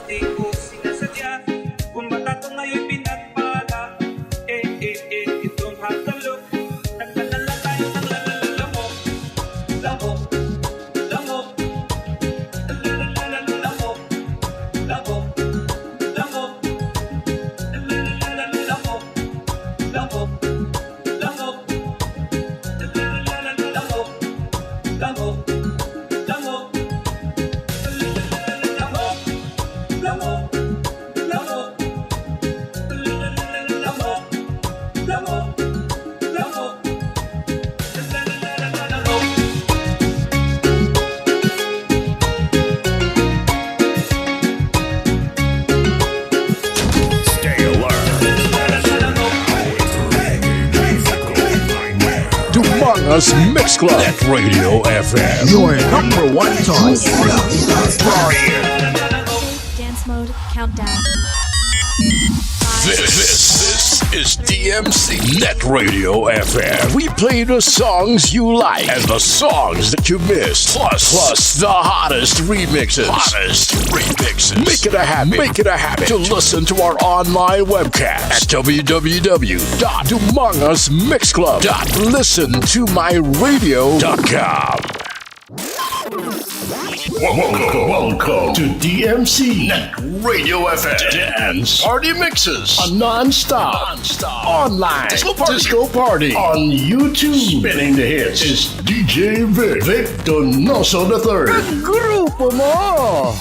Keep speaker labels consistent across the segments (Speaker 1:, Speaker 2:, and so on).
Speaker 1: di ko sinasadya. Kung bata ko ngayon pinagpala, you don't have to look. Nagpadala tayo ng lamok, lamok, lamok, lamok, lamok, lamok, lamok, lamok, lamok, lamok, lamok,
Speaker 2: Dumangas Mix Club NetRadioFM.
Speaker 3: Your number one choice.
Speaker 4: Dance mode countdown.
Speaker 2: This is DMC NetRadioFM. We play the songs you like and the songs that you missed. Plus the hottest remixes. Make it a habit to listen to our online webcast at www.dumangasmixclub.listentomyradio.com.
Speaker 5: Welcome to DMC Net Radio FM Dance Party Mixes, a non-stop online disco party on YouTube. Spinning the hits is DjVicDonosoIII.
Speaker 3: Grupo mo!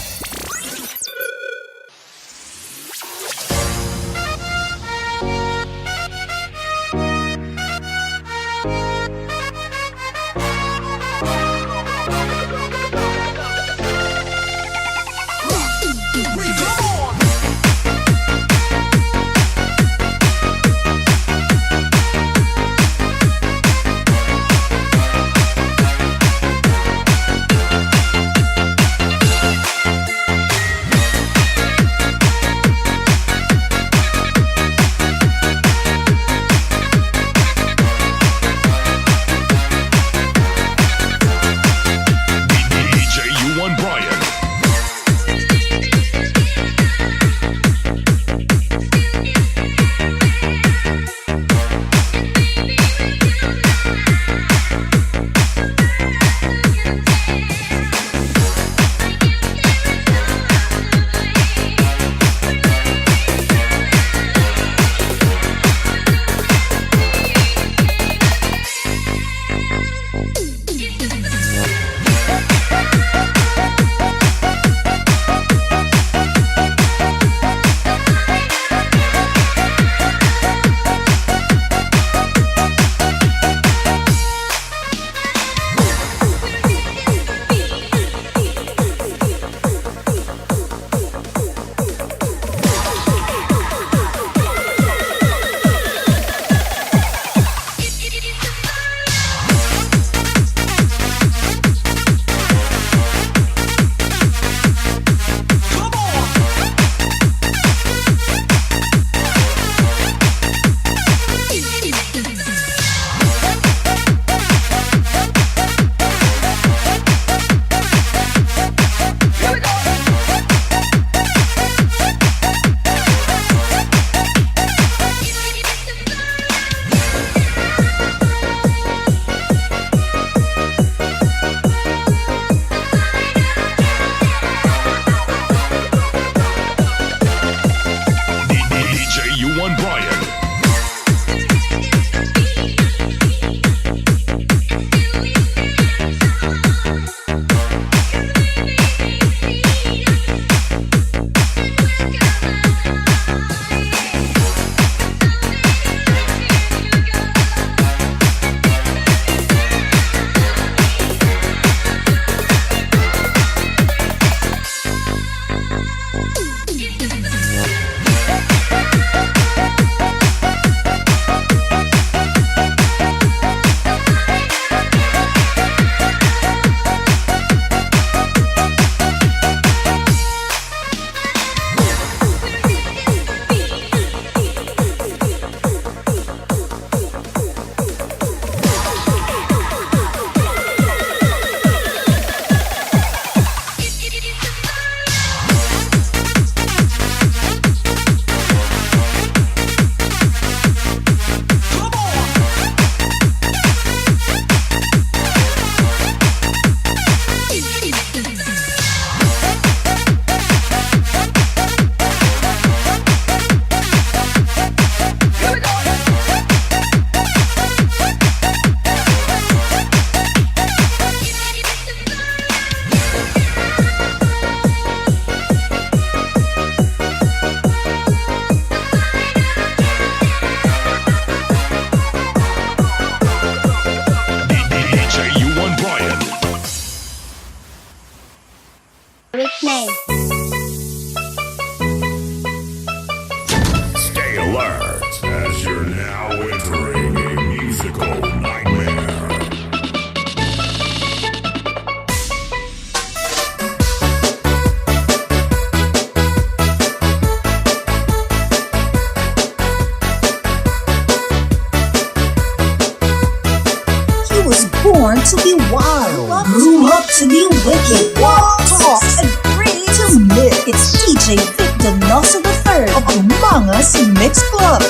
Speaker 6: DjVicDonosoIII of Dumangas Mix Club.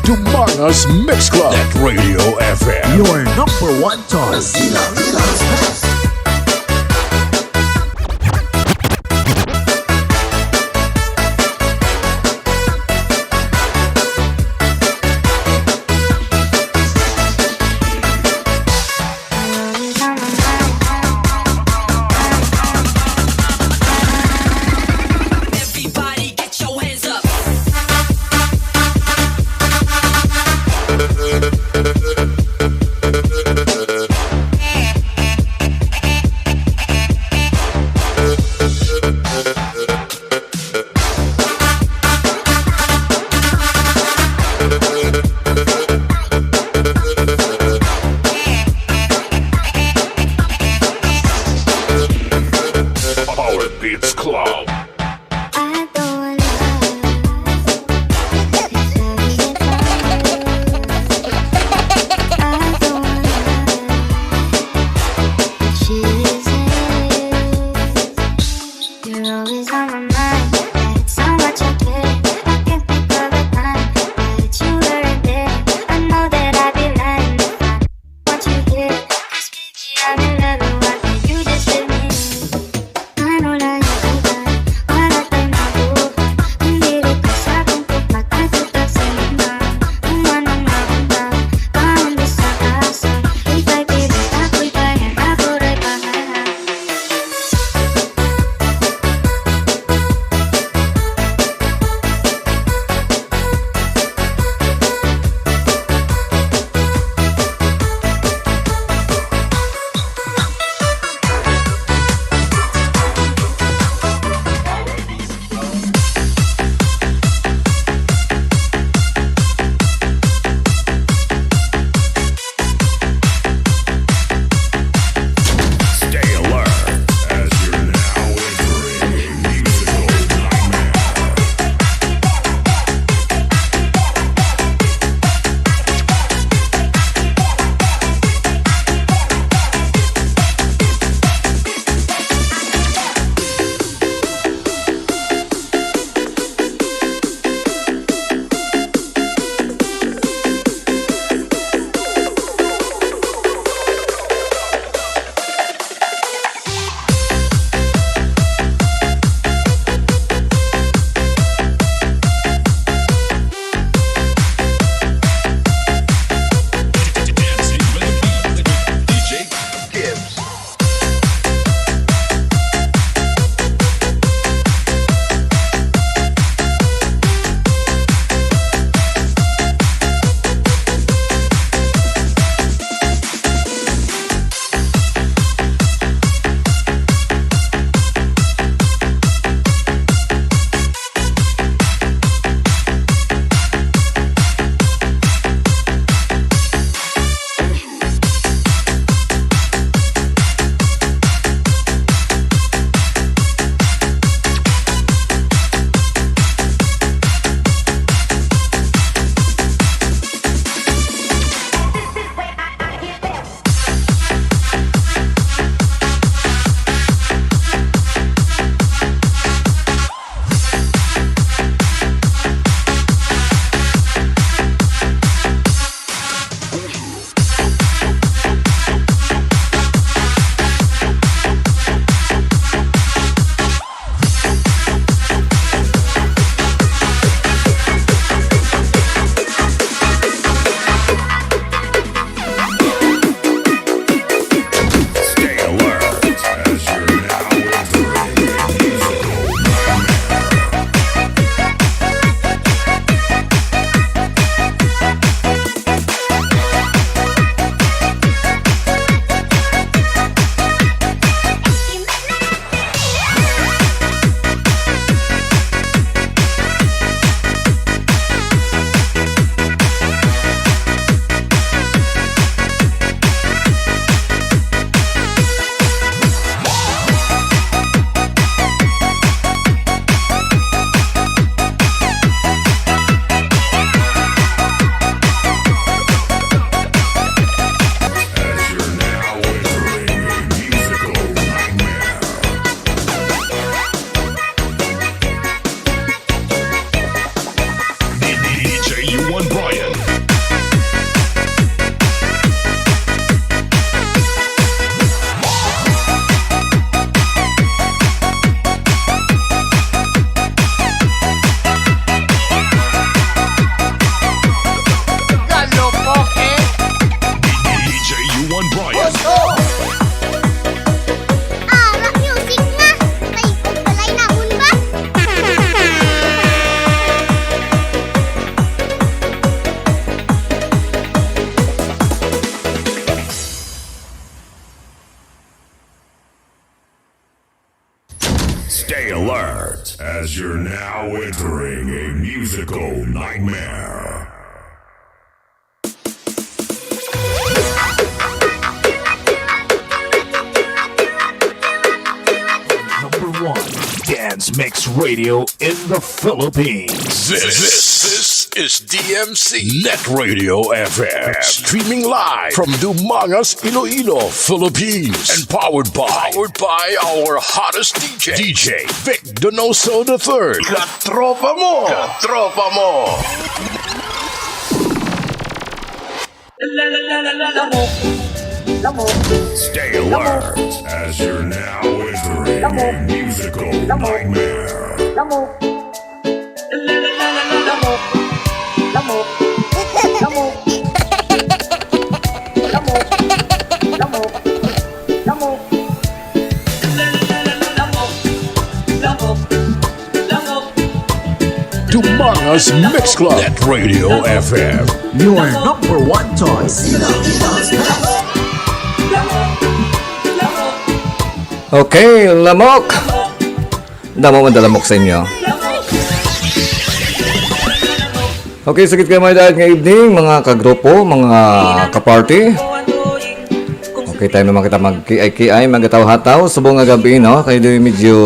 Speaker 2: Dumangas Mix Club. NetRadioFM.
Speaker 3: Your number one choice.
Speaker 2: as you're now entering a musical nightmare.
Speaker 3: Number 1 Dance Mix Radio in the Philippines.
Speaker 2: This is DMC Net Radio FM. Streaming live from Dumangas, Iloilo, Philippines. And powered by our hottest DJ Vic Donoso III. Katropa mo! Katropa mo! Stay alert as you're now entering a musical nightmare. Dumangas Mix Club Net Radio FM.
Speaker 3: Your number 1 choice.
Speaker 7: Okay, lamok. Damo mo dalamok sa inyo. Okay, sakit kayo mga dahil ng evening, mga kagrupo, mga kaparty. Okay, tayo naman kita mag-kiay-kiay, mag-ataw-hataw. Subong nga gabi, no? Kayo doon medyo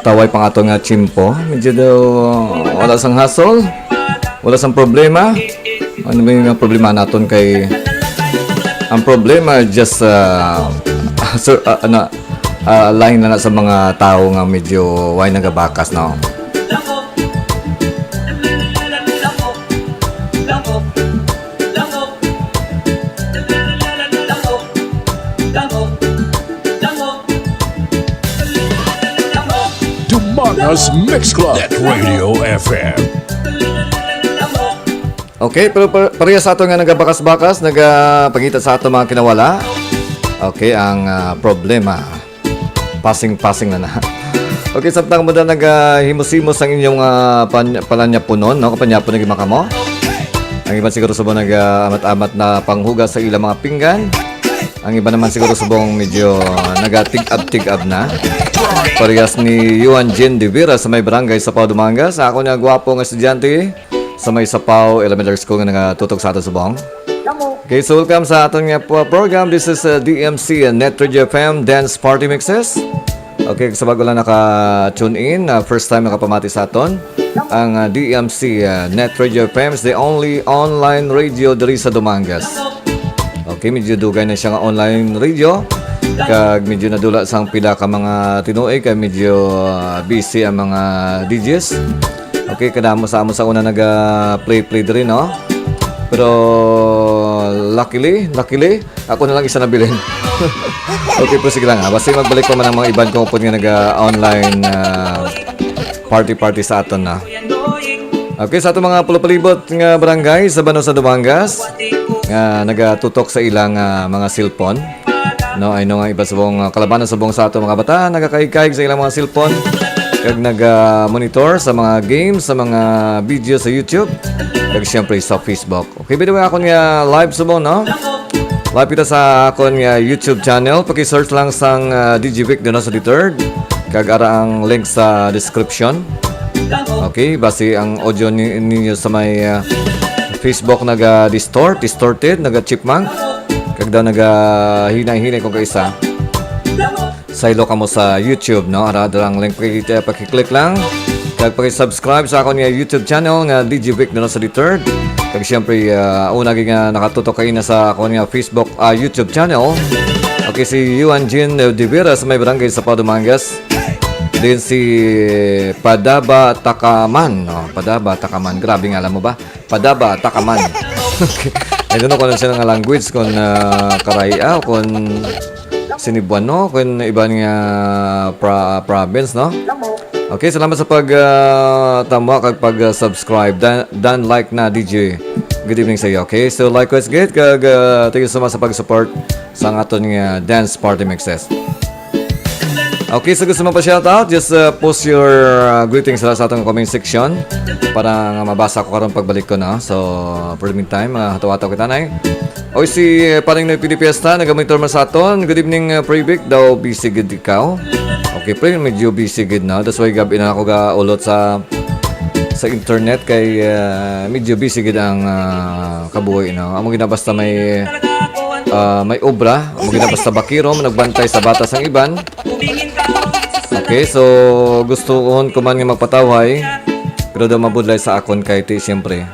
Speaker 7: taway pang ato nga chimpo. Medyo daw wala sang hassle, wala sang problema. Ano ba yung problema natin kay... Ang problema just lain na sa mga tao nga medyo way nagabakas, no?
Speaker 2: Dumangas Mix Club Net Radio FM.
Speaker 7: Okay, pero pareha sa ato nga nagabakas-bakas, nagapangita sa ato mga kinawala. Okay, ang problema. Passing na na. Okay, samtang mo na nag-himos-himos ang inyong palanyapunon, no? Kapanyapon naging makamo. Ang iba siguro subong nag-amat-amat na panghugas sa ilang mga pinggan. Ang iba naman siguro subong medyo nag-tig-ab na. Parehas ni Juan Jen de Vera sa may barangay sa Pao Dumangas. Ako na gwapo ng estudyante sa may Sapao Elementary School nga nagatutok sa ato subong. Okay, so welcome sa ating program. This is DMC NetRadioFM Dance Party Mixes. Okay, sa bago lang naka-tune in, first time nakapamati sa aton. Ang DMC NetRadioFM is the only online radio diri sa Dumangas. Okay, medyo dugay na siya nga online radio. Kag medyo nadula sang pila ka mga tinuoy, kag medyo busy ang mga DJs. Okay, kadamo sa amo sa una naga-play diri, no? Pero luckily, ako na lang isa nabilin. Okay, pero sige lang ha. Basta magbalik pa man ang mga iban ko po nga nag-online party sa aton na. Okay, sa ato mga pulapalibot nga barangay sa Bano sa Dumangas nga nagatutok sa ilang mga cellphone. No, I know nga iba sa buong kalabanan sa buong sa ato mga bata, nagakaig-kaig sa ilang mga cellphone. Kag nag-monitor sa mga games, sa mga video sa YouTube. Kag siyempre sa Facebook. Okay, by the way, ako nga live subong, no? Live kita sa ako nga YouTube channel. Paki-search lang sang DjVicDonosoIII. Kag ara ang link sa description. Okay, basi ang audio ninyo sa may Facebook distorted, naga-chipmunk. Kag daw naga-hinay-hinay kung kaisa. Saylo ka mo sa YouTube, no? Ara ang link paki-click lang. Kag paki-subscribe sa akong YouTube channel nga DjVicDonosoIII. Kag siyempre una nga nakatutok kayo na sa akong Facebook YouTube channel. Okay, si Juan Jen de Vera sa may barangay sa Pao Dumangas. Din si Padaba Takaman, no? Padaba Takaman. Grabe nga, alam mo ba? Padaba Takaman. Okay. I don't know kung ano siya ng language, kung Karaya, kung Sinibuano, kung iba nga province, no? Okay, salamat sa pag-tama kag pag-subscribe. Dan like na DJ. Good evening sa iyo. Okay, so likewise good. Kag thank you so much sa pag-support sa aton nga dance party mixes. Okay, so gusto mo pa shoutout, just post your greetings sa atong comment section para nga mabasa ko karon pagbalik ko na. So, for the meantime, hataw-hataw kita na. O si paring na Pilipiesta, nagamonitor mo sa aton. Good evening, Pre-Vic. Daw busy good ikaw. Okay, pre, medyo busy good na. That's why gabi na ako ulot sa internet kay medyo busy good ang kabuhay na. Amo ginabasta may obra, amo ginabasta bakiro, nagbantay sa batas ang iban. Okay, so gusto ko man nga magpatawhay pero daw mabudlay sa akon kay ti siyempre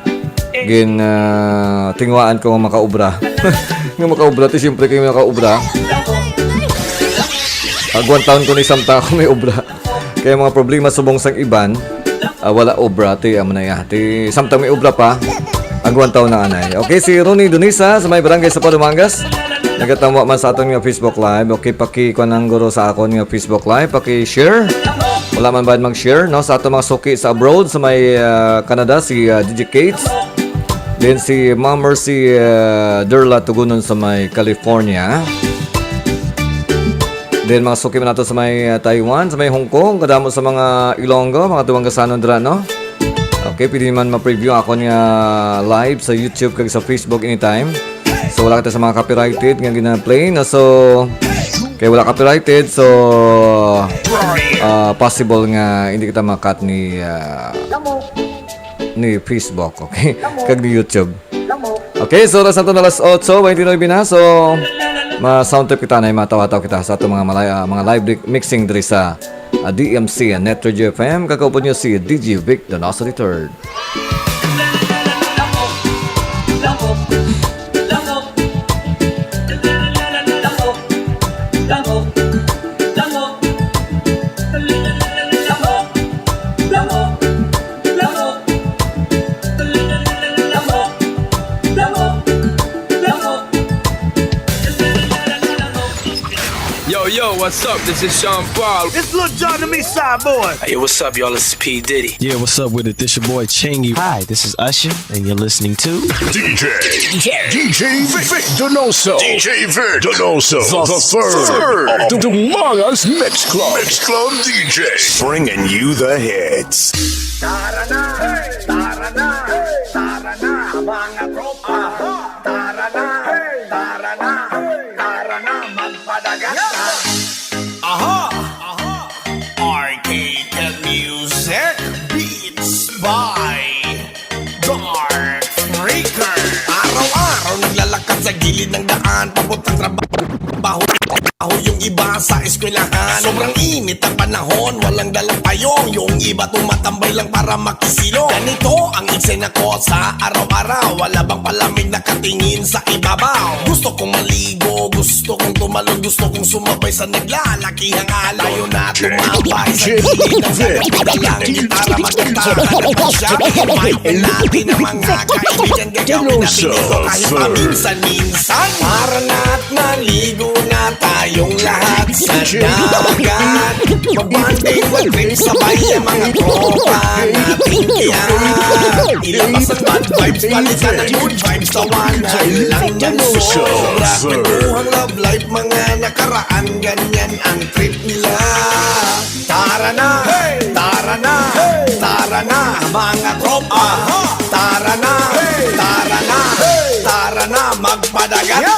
Speaker 7: tingwaan ko nga makaobra. Nga makaobra ti siyempre kay makaobra. Agwan taon ko ni samta ako may obra. Kaya mga problema subong sang iban, wala obra ti amo na ya. Ti samtang may obra pa, agwan taon na anay. Okay, si Ronnie Dunisa sa may barangay sa Dumangas. Nagatamwa man sa aton nga Facebook Live. Okay, paki-kuan ang guro sa akon nga Facebook Live, paki-share. Wala man ba mag-share no sa aton mga suki sa abroad sa may Canada si DJ Kates. Then si Ma'am Mercy Derla Tugunon sa may California. Then mga suki man nato sa may Taiwan, sa may Hong Kong, kadamo sa mga Ilonggo, mga Dumangasanon dira no. Okay, pwede man ma-preview ako nga live sa YouTube kag sa Facebook anytime. So wala kita sa mga copyrighted nga gina-play no. So kaya wala copyrighted, so possible nga hindi kita makat ni Facebook, okay? Kag ni YouTube. Okay, so oras na ito na alas 8:29 na. So ma-sound trip kita na matawa-tawa kita sa itong mga live mixing diri sa DMC and NetRadioFM. Kakaupod nyo si DjVicDonosoIII.
Speaker 8: Yo, what's up? This is Sean Paul.
Speaker 3: It's Lil Jon and me, Side Boy.
Speaker 8: Hey, what's up, y'all? This is P. Diddy.
Speaker 9: Yeah, what's up with it? This your boy Chingy.
Speaker 10: Hi, this is Usher, and you're listening to
Speaker 2: DjVicDonoso. DjVicDonoso. The third of the Dumangas Mix Club. Mix Club DJs.
Speaker 3: Bringing you the hits.
Speaker 1: Tara na, tara na, tara na, mga tropa. Tara na, tara na, tara na, magpadagat na.
Speaker 3: Arcade music beats by Dark Freaker.
Speaker 11: Araw-araw naglalakad sa gilid ng daan, papuntang trabaho yung iba sa eskwelahan. Sobrang init ang panahon, walang dalang payong. Yung iba tumatambay lang para makisilong. Ganito ang eksena ko sa araw-araw. Wala bang palamig nakatingin sa ibabaw? Gusto kong maligo, gusto kong tumalon, gusto kong sumabay sa naglalakihang alon. Tayo na tumabay sa gilid ng dalang gitara, magkantahan ng pasya. Invite natin ang mga kaibigan, gagawin natin ito kahit paminsan-minsan. Para na't maligo na tayong lahat sa dagat. Magbanding, mag-trip, sabay ang mga tropa natin kaya. Ilabas ang bad vibes, balikan ang good vibes, tawanan lang yan sobra. Nagbuhang love life, mga nakaraan, ganyan ang trip nila. Tara na, tara na, tara na, mga tropa. Tara na, tara na, tara na, magpadagat na.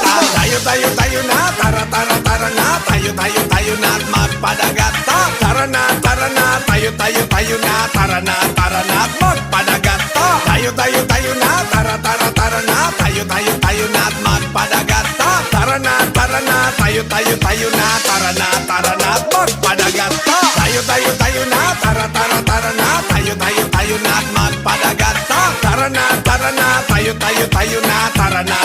Speaker 11: Tayo na, tara na, tayo na, magpadagat na. Tara na, tayo na, tara na, magpadagat na. Tayo na, tara na, tayo na, magpadagat na. Tara na, tayo na, tara na, magpadagat na. Tayo na, tara na, tayo na, magpadagat na. Tara na, tayo na, tara na,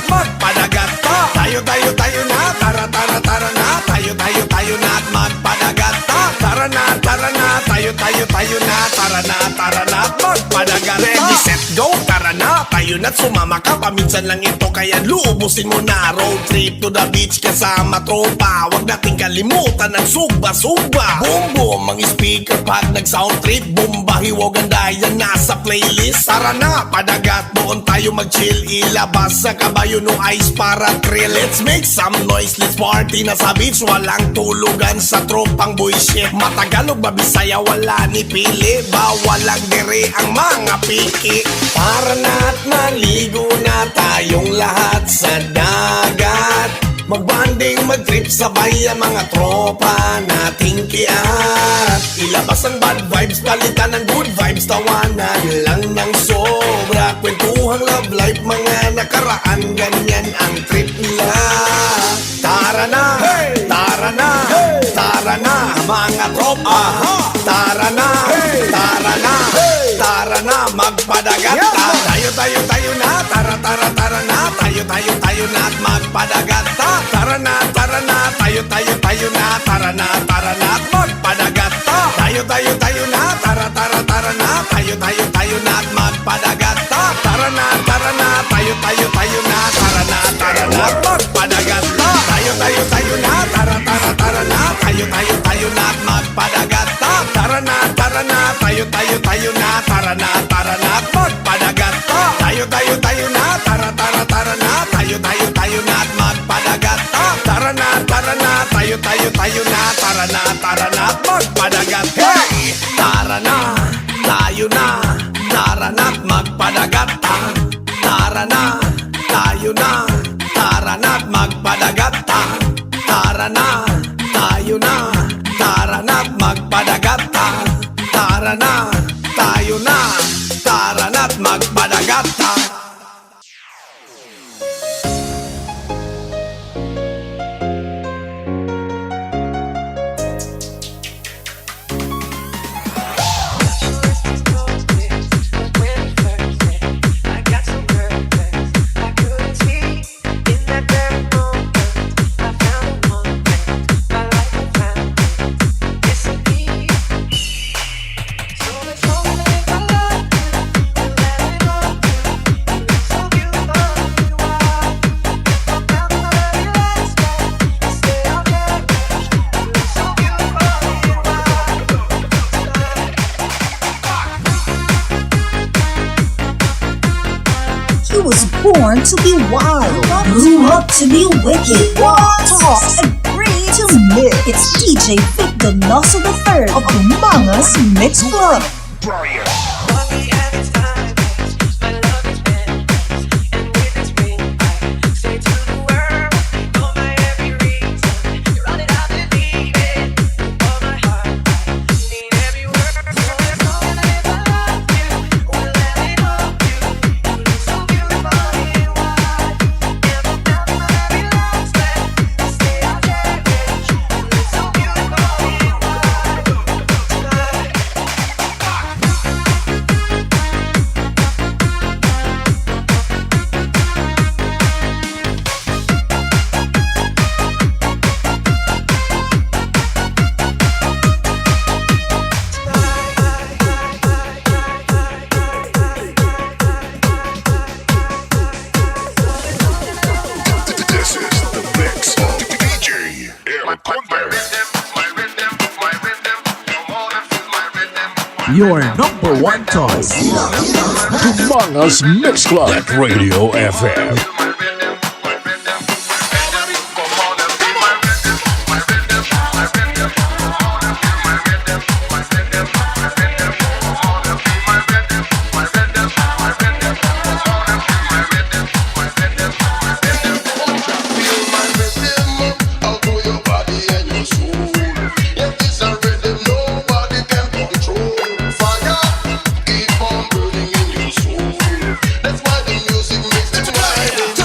Speaker 11: magpadagat na. Tayo na, tara na, tayo na, magpadagat na. Tara na, tayo na, tara na, tara na magpadagat. Ready, set, go, tara na, tayo na't sumama ka. Paminsan lang ito kaya luubusin mo na. Road trip to the beach kasama tropa. Huwag nating kalimutan ang sugba-sugba. Boom boom, ang speaker pag nag-sound trip. Bomba, hiwag ang daya nasa playlist. Tara na, padagat, doon tayo mag-chill. Ilabas sa kabayo no ice para thrill. Let's make some noise, let's party na sa beach. Walang tulugan sa tropang bullshit. Matagalog ba Bisaya, wala ni pili. Bawal lang dire ang mga piki. Tara na't maligo na tayong lahat sa dagat. Magbanding, mag-trip sabay ang mga tropa nating kiat. Ilabas ang bad vibes, palitan ng good vibes. Tawanan lang ng sobra. Kwentuhang love life, mga nakaraan. Ganyan ang trip nila. Tara na, hey! Tara na, hey! Tara na, mga tropa. Tara na, hey! Tara na, hey! Tara na, magpadagat. Tayo na, tara na. Tayo na, magpadagat. Tara na, tayo na. Tara na, magpadagat. Tayo na, tara na. Tayo na, magpadagat. Tara na, tayo na. Tara na, magpadagat. Tayo na, tara na. Tayo na, magpadagat. Tara na, tayo na. Tara na, magpadagat. Tayo na, tara na. Tayo na, magpadagat. Tara na, tayo na. Tara na, magpadagat. Hey! Tara na, tayo na. Tara na, magpadagat. Tara na, tayo na. Tara na, magpadagat. Tara na, tayo na. Tara na, magpadagat. Tara na, tayo na. Tara na, magpadagat.
Speaker 6: He was born to be wild, grew up to be wicked. Talk, agree to mix. It's DjVicDonosoIII of Dumangas Mix Club.
Speaker 3: Your number one choice.
Speaker 2: Dumangas Mix Club at Radio FM.
Speaker 11: That's why the music makes it right.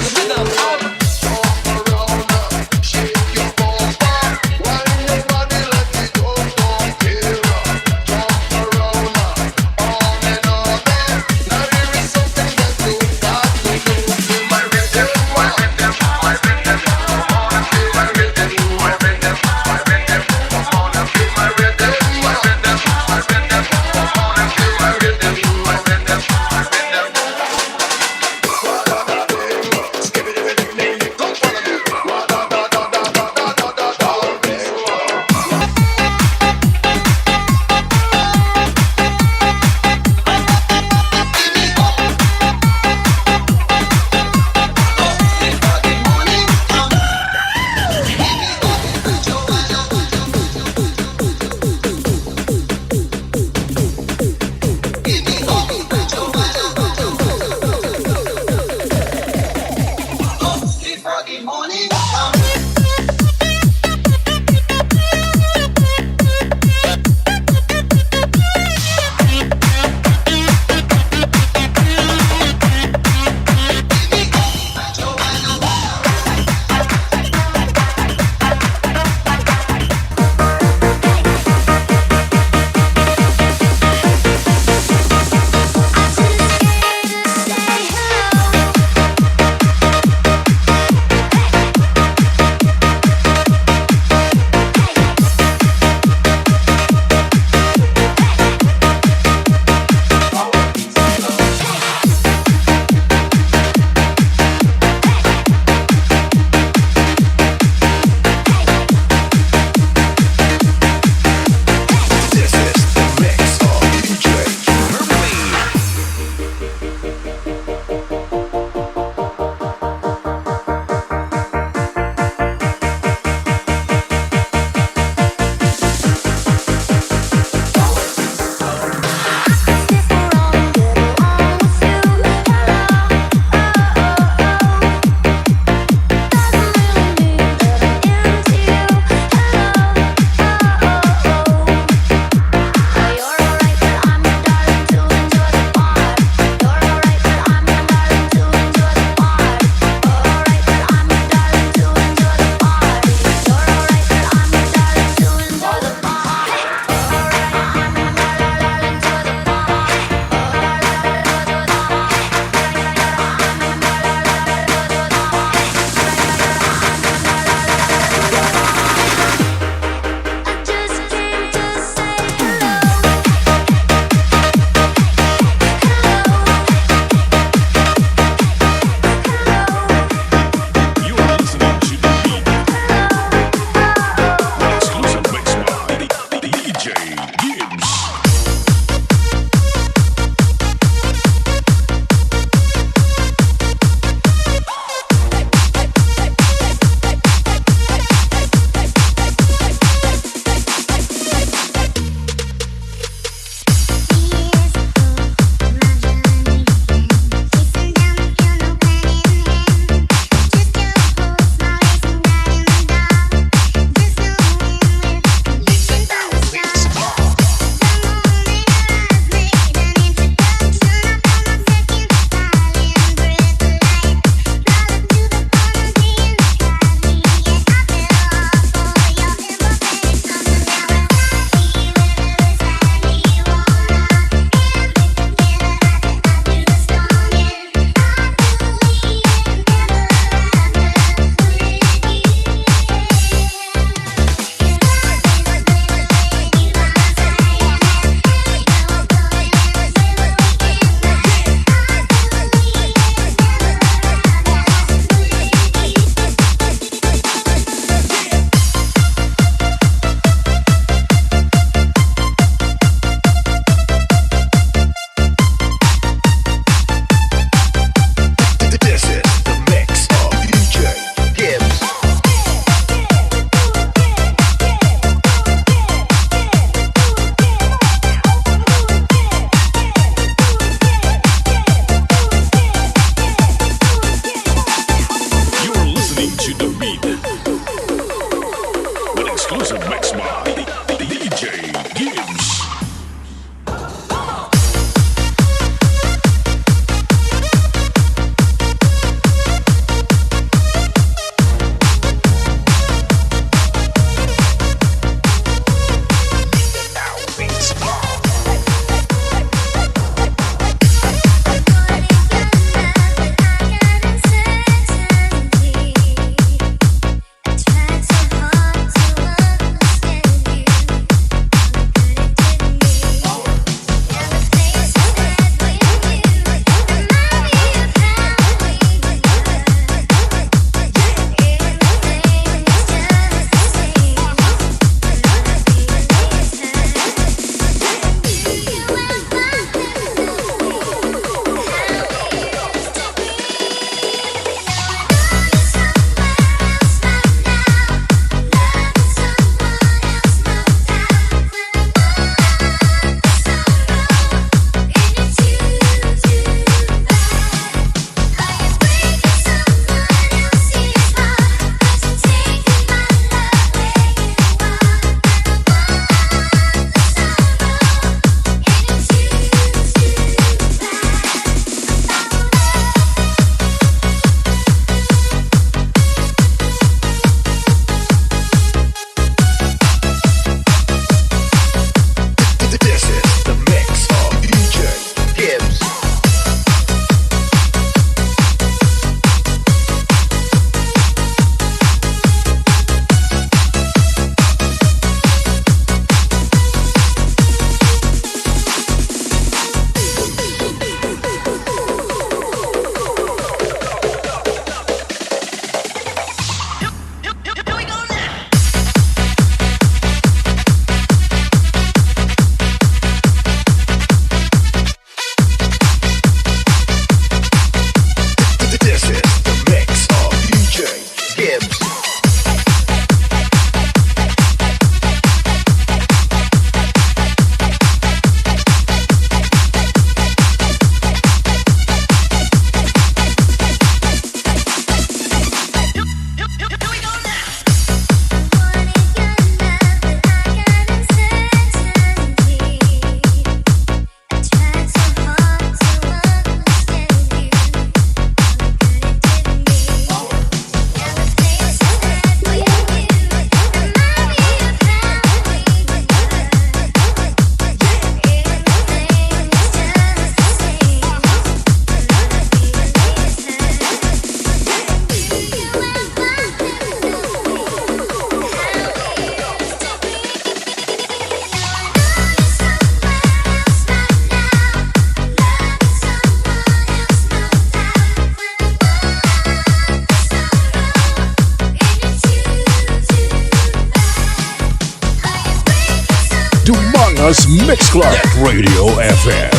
Speaker 2: us Mix Club. Net Radio FM.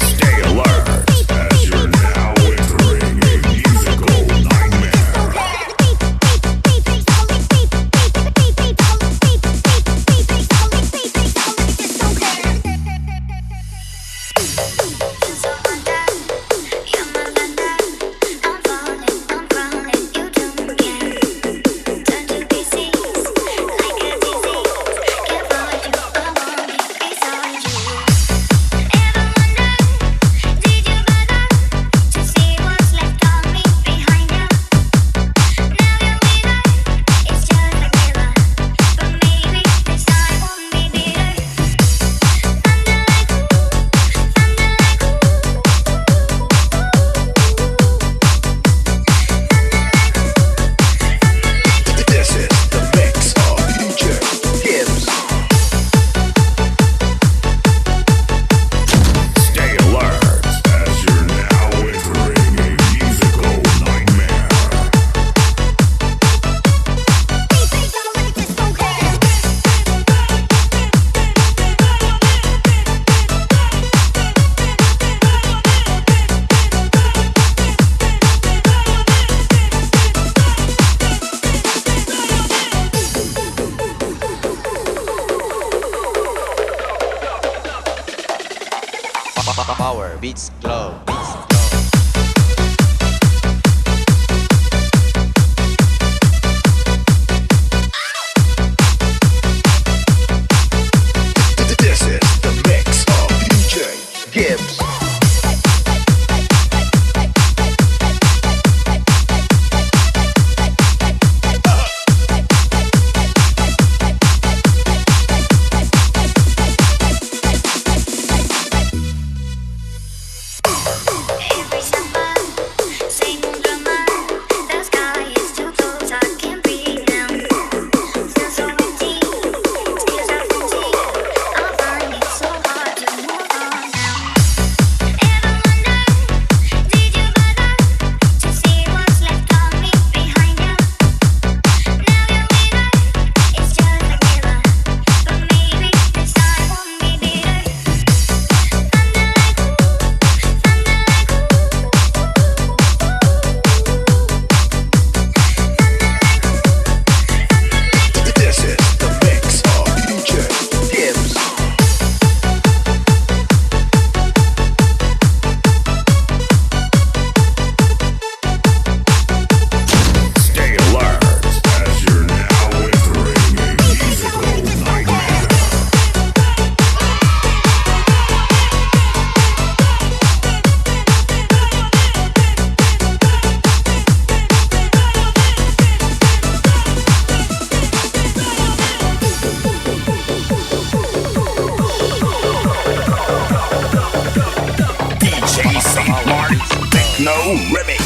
Speaker 5: Stay alert as you're now entering a musical nightmare. This is the mix of DJ Gibbs. Stay alert as you're now entering a musical nightmare.
Speaker 10: Power beats glow.
Speaker 5: This is the mix of DJ Gibbs.
Speaker 12: Every summer, same drama. The sky is too close, I can't breathe now. Feel so empty, tears are empty. I find it so hard to move on now. Ever wonder, did you bother to see what's left of me behind you? Now you're with her, it's just a killer. But maybe this time won't be bitter.
Speaker 5: This is the mix of DJ Gibbs. Stay alert as you're now entering a musical nightmare. DJ St. Martin, Techno Remix.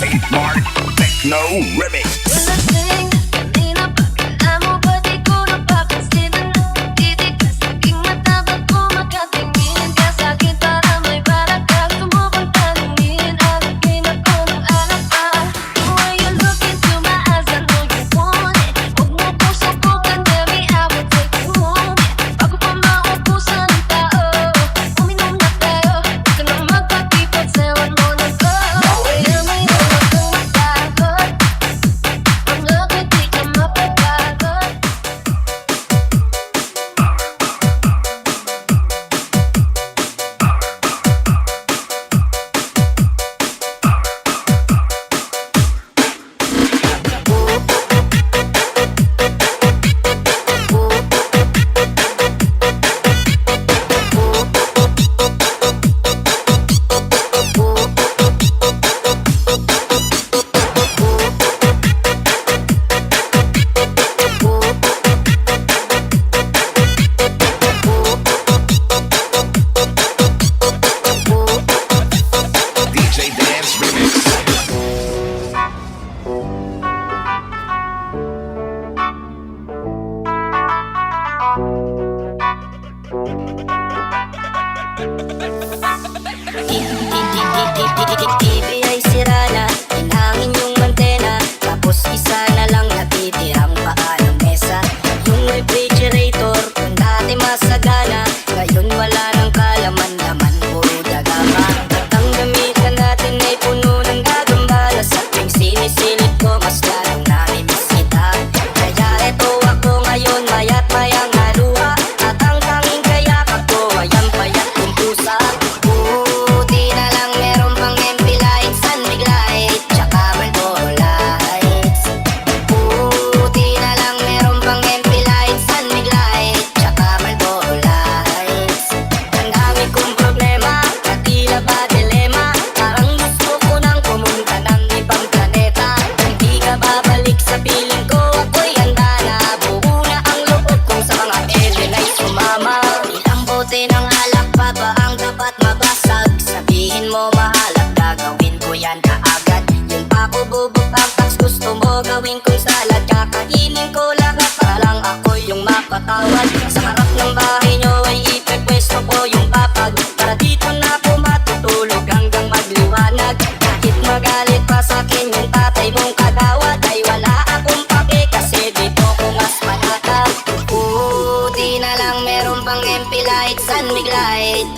Speaker 5: Trademark Techno Remix.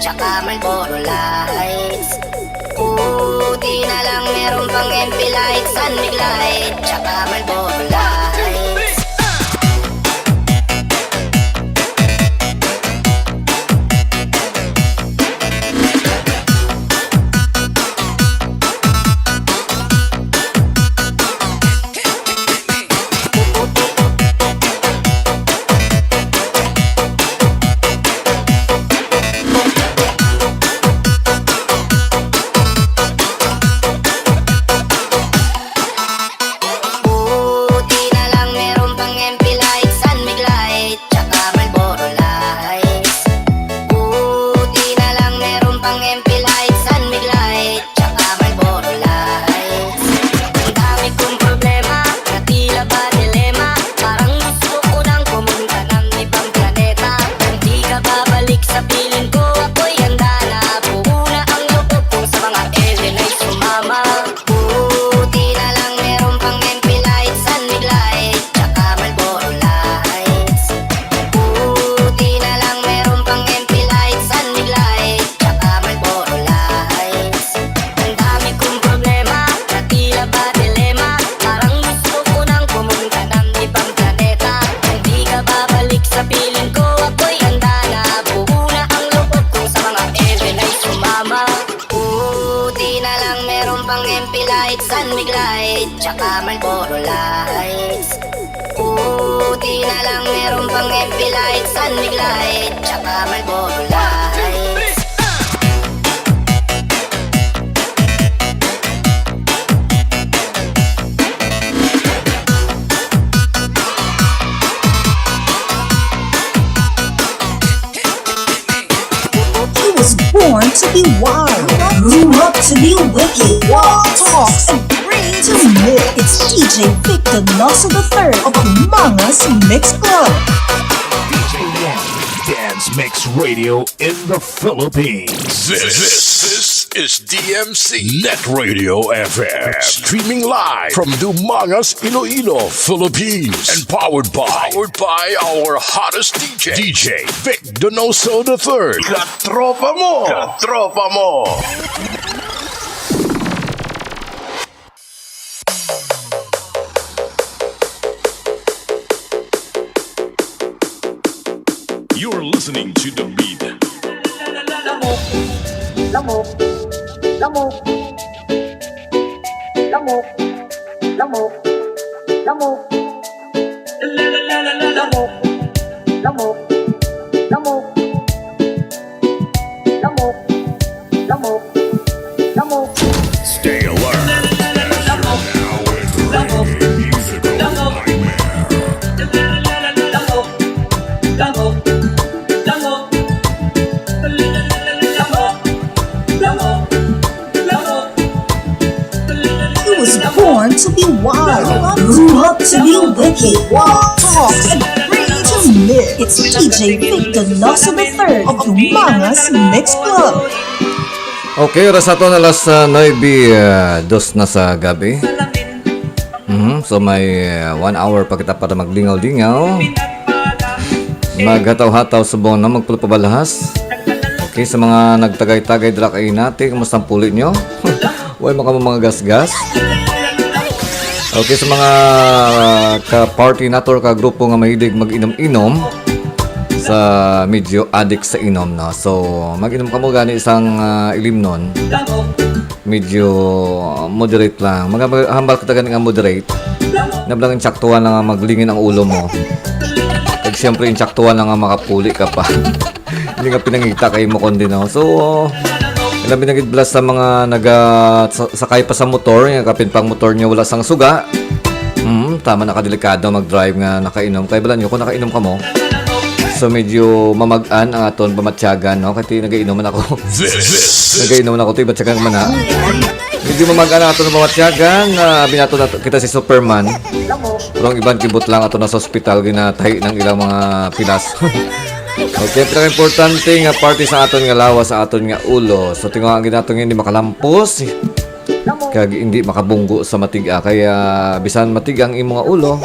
Speaker 12: Tsaka Marlboro Lights. Di na lang meron pang MP Lights, Sunmig Light, tsaka Marlboro Lights. Sunmig Light, tsaka Marlboro Lights. Di na lang meron pang MP Light, Sunmig Light, tsaka Marlboro Lights.
Speaker 6: He was born to be wild, grew up to be wicked, walk, talks, and breathe DjVicDonosoIII of Dumangas Mix Club.
Speaker 3: Dance Mix Radio in the Philippines.
Speaker 2: This is DMC Net Radio FM. Streaming live from Dumangas, Iloilo, Philippines. And powered by our hottest DJ Vic Donoso III.
Speaker 5: Katropa mo! Katropa mo!
Speaker 3: You're listening to the beat.
Speaker 2: Stay alert.
Speaker 6: He was born to be wild, grew up to be wicked, talk and bring to mix. It's DjVicDonosoIII of Dumangas Mix Club.
Speaker 7: Okay, oras ato na alas 9:02 na sa gabi. So may 1 hour pa kita para maglingaw-lingaw. Maghataw-hataw sa buong na magpulapabalahas. Okay, sa mga nagtagay-tagay dira kay nati, kamusta ang pulit nyo? Huwag mga gas-gas. Okay, sa mga ka-party nato, ka-grupo nga mahilig mag-inom-inom, sa medyo addict sa inom, no? So, mag-inom ka mo gani isang ilim nun. Medyo moderate lang. Hambal ka gani nga moderate. Nablang insaktuhan lang nga maglingin ang ulo mo. At siyempre insaktuhan lang nga makapuli ka pa. Hindi nga pinangita kayo mo kundi, no? So, ilang binagidblas sa mga sakay pa sa motor, yung kapin pang motor niya wala sang suga. Tama nakadelikado mag-drive nga nakainom. Kaya balan nyo, kung nakainom ka mo, so medyo mamagaan ang aton pamatsyagan, no? Kasi nagainuman ako. Nagainuman ako, tiba tsagang mana. Medyo mamagaan ang aton pamatsyagan. Binato na kita si Superman. Pero ang ibang kibot lang ato na sa ospital, ginatahi ng ilang mga pilas. Okay, pinaka-importante nga party sa aton nga lawas, sa aton nga ulo. So tingnan ang ginatong hindi makalampos. Kaya hindi makabunggo sa matiga. Kaya bisan matiga ang imo nga ulo,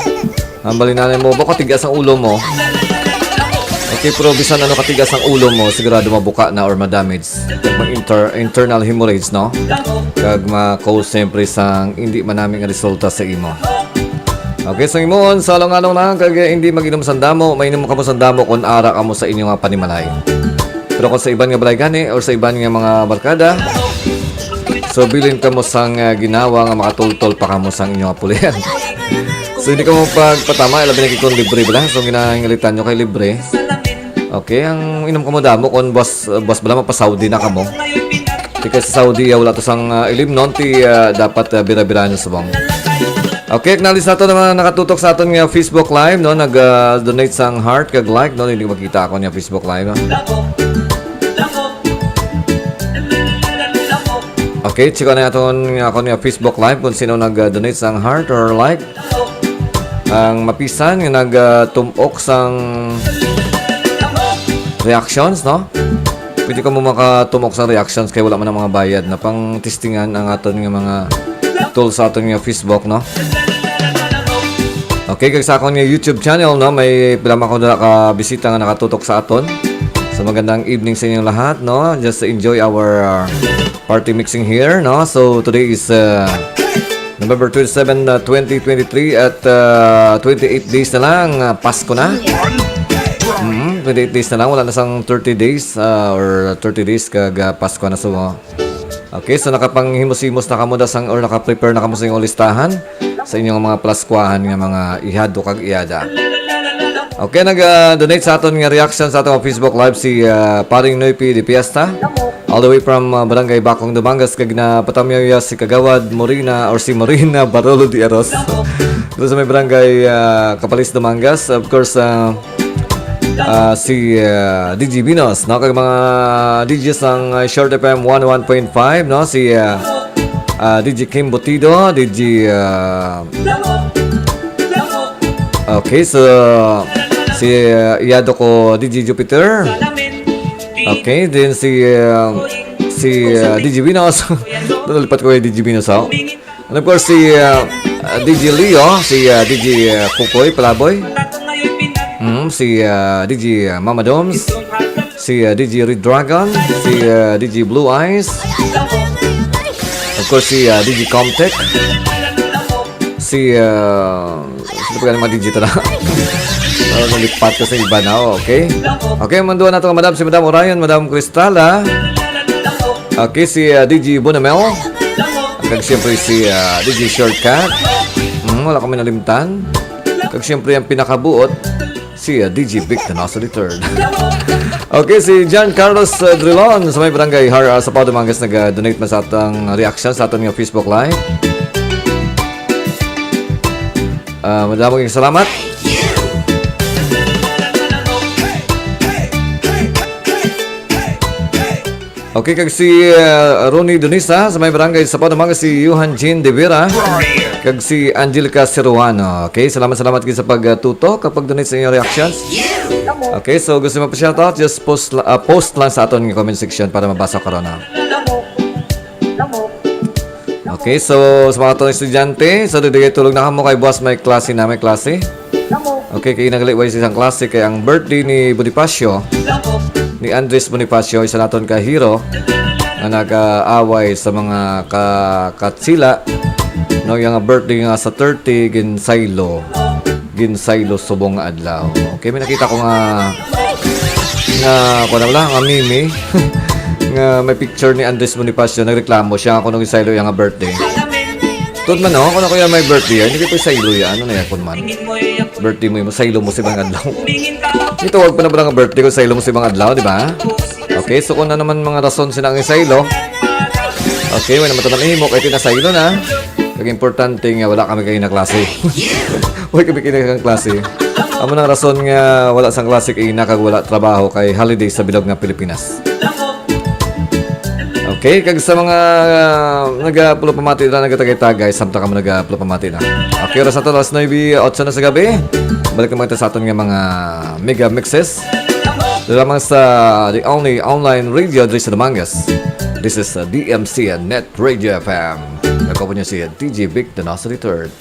Speaker 7: ang balinanay mo, baka tigas ang ulo mo. Okay, pero bisan ano katigas ang ulo mo, sigurado mabuka na or madamage. Kag mag-internal hemorrhage, no? Kag ma-cause siyempre sang hindi manaming nga resulta sa imo. Okay, so imon, salong-along lang, kag hindi mag-inom sandamo, mainom ka mo sandamo kung ara ka mo sa inyong nga panimalay. Pero kung sa iban nga balay gani, or sa iban nga mga barkada, so bilin ka mo sang ginawa nga makatultol pa ka mo sang inyong pulihan. So hindi ka mo pagpatama, ilabi na kikong libre ba lang? So ginahingalitan nyo kay libre. Okay, ang inom ka mo damo kung boss bala mapa-Saudi na ka mo. Kasi sa Saudi, wala to sang ilim non, dapat bira-bira nyo sa bang. Okay, acknowledge na ito naman nakatutok sa aton nga Facebook Live, no? Nag-donate sang heart, kag like, no? Hindi ko makita ako nga Facebook Live, no? Okay, chika na aton ako nga Facebook Live kung sino nag-donate sang heart or like. Ang mapisan nga nag-tumok sang reactions, no? Pwede ka mo makatumok sa reactions kaya wala man ang mga bayad na pang testingan ang aton nga mga tools sa aton nga Facebook, no? Okay, kag sa akong YouTube channel, no, may pilama ko na ka-bisita nga nakatutok sa aton. So magandang evening sa inyong lahat, no? Just enjoy our party mixing here, no? So today is November 27, 2023 at 28 days na lang, Pasko na. 28 days na lang, wala na sang 30 days or 30 days kag Pasko na so. Okay, so nakapanghimos-himos na kamo dasang or naka-prepare na kamo sa inyong listahan sa inyong mga plaskwahan nga mga ihado kag iada. Okay, nag-donate sa aton nga reaction sa aton Facebook Live si Paring Noypi de Piesta all the way from Barangay Bakong, Dumangas, kag na patamyaya si Kagawad Morina or si Morina Barolo de Aros. Doon sa may Barangay Kapalis, Dumangas. Of course, si DJ Binos, no? Kag mga DJs ng Short FM 101.5, no? Si DJ Kim Botido, DJ okay, so si iyado ko DJ Jupiter. Okay, then si DJ Vinos. Nalipat ko kay DJ Vinos. And of course si DJ Leo, si DJ Kukoy Palaboy. Si DJ Mama Doms, si DJ Red Dragon, si DJ Blue Eyes. Of course si DJ Comtech. Si sino pa mga DJ tala? Nalipat ko sa iba na, okay? Okay, manduan nato madam, si Madam Orion, Madam Cristala. Okay, si DJ Bonamel. Kag siyempre si DJ Shortcut. Wala kami nalimtan. Kag siyempre ang pinakabuot, si DjVicDonosoIII. Okay, si John Carlos Drilon sa may barangay Hara sa Dumangas nag-donate man sa atang reaction sa atong Facebook Live. Madaming salamat. Okay, kag si Ronnie Donisa sa may barangay sa Panay, si Johan Jean De Vera, kag si Angelica Ceruano. Okay, salamat sa pagtuto kapag donate sa inyong reactions. Okay, so gusto mo pa shoutout, just post lang sa aton comment section para mabasa ko ron. Okay, so sa mga atong estudyante, so digay tulog na kamo kay boss may klase na may klase. Okay, kay nagliway sa isang klase kay ang birthday ni Bonifacio. Ni Andres Bonifacio, isa naton ka hero na nag-aaway sa mga katsila no yung birthday nga sa 30 ginsaylo subong adlaw. Okay, may nakita ko nga nga meme nga may picture ni Andres Bonifacio, nagreklamo siya kung nung isaylo yung birthday. Tod man no, kung ako yung may birthday hindi ko isaylo yan, ano na yan kun man birthday mo saylo mo si bang adlaw. Ito wag pa na ba nga birthday ko saylo mo si bang adlaw, di ba? Okay, so kung na naman mga rason sila ang isaylo, okay, may naman tanong ihimo kay tinasaylo na. Kag importante nga wala kami kayo na klase. Wala kami kayo na klase. Amo nang rason nga wala sang klase kay kag wala trabaho kay holiday sa bilog nga Pilipinas. Okay, kag sa mga nag-upload pamati na nagatagay-tagay, samta ka mo nag-upload pamati na. Okay, oras na to, last 9:08 na sa gabi. Balik naman sa aton nga mga mega mixes. Lamang sa the only online radio dito sa Dumangas. This is DMC and NetRadioFM. Ako po niya si DjVicDonosoIII.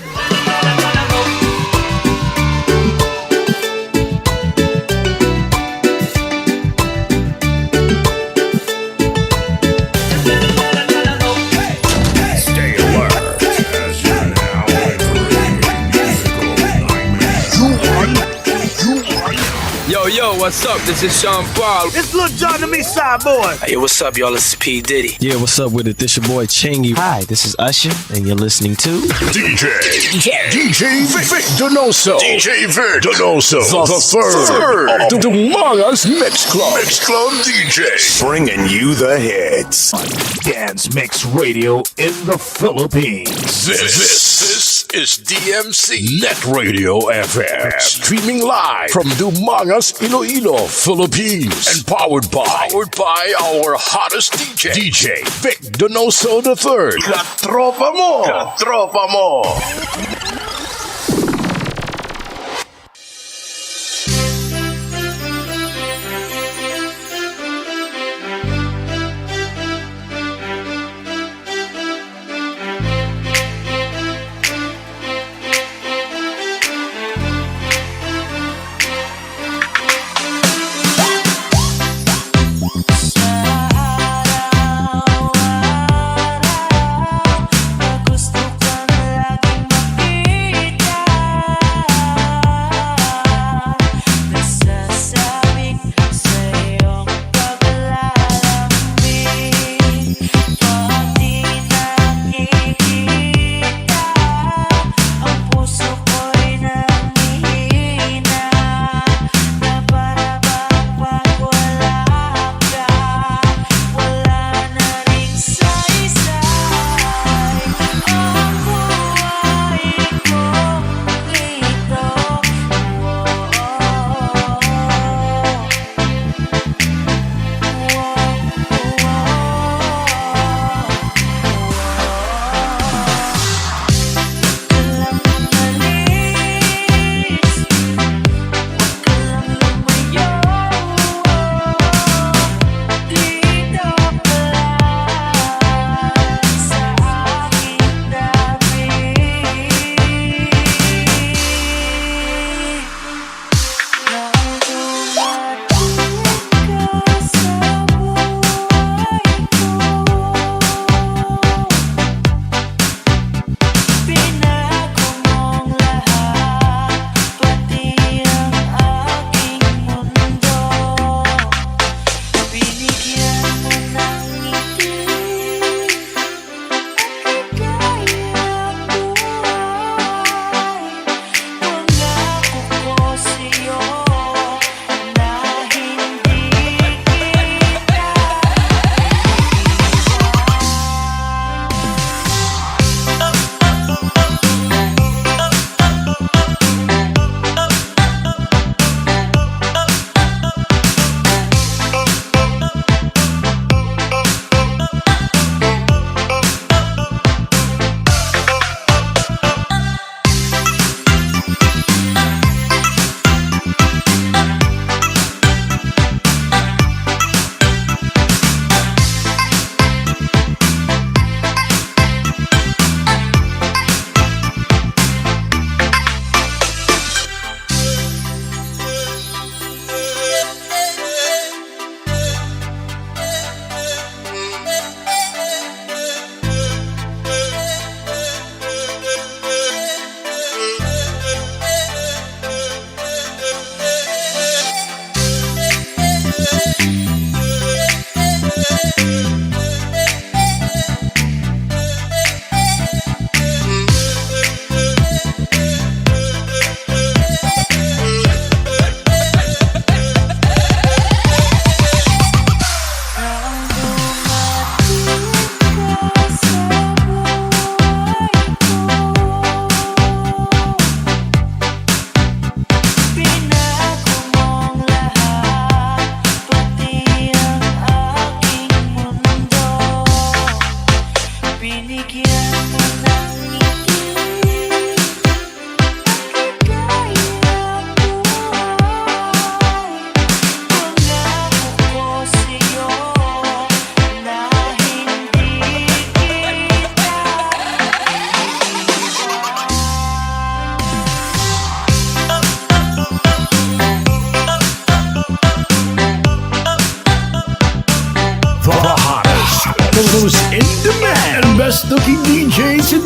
Speaker 8: Yo, what's up? This is Sean Paul.
Speaker 3: It's Lil Jon to me, side boy.
Speaker 13: Hey, what's up, y'all? It's P. Diddy.
Speaker 9: Yeah, what's up with it? This your boy Chingy.
Speaker 13: Hi, this is Usher, and you're listening to
Speaker 2: DjVicDonoso. DjVicDonoso the third of the Dumangas Mix Club DJs.
Speaker 3: Bringing you the hits. Dance Mix Radio in the Philippines.
Speaker 2: This is DMC Net Radio FM. Streaming live from Dumangas, Iloilo, Philippines. And powered by our hottest DJ, DjVicDonoso the third.
Speaker 5: Katropa mo!
Speaker 12: Gusto ko na laging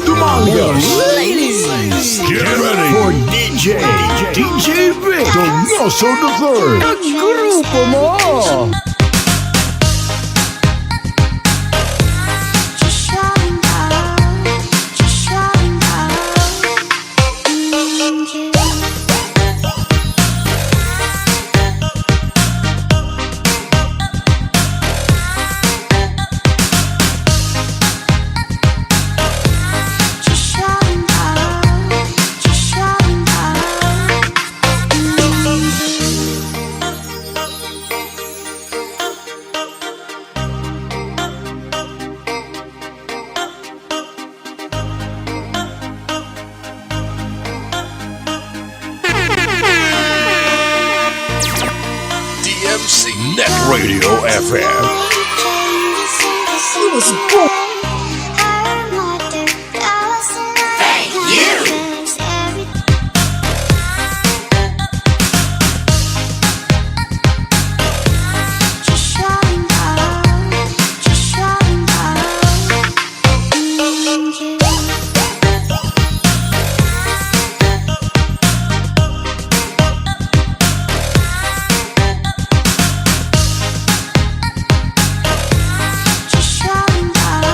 Speaker 5: Dumangas. Ladies, get ready for DJ Vicdonoso III. Grupo mo!
Speaker 2: DMC Net Radio FM.
Speaker 6: He was born.
Speaker 12: Just showing up.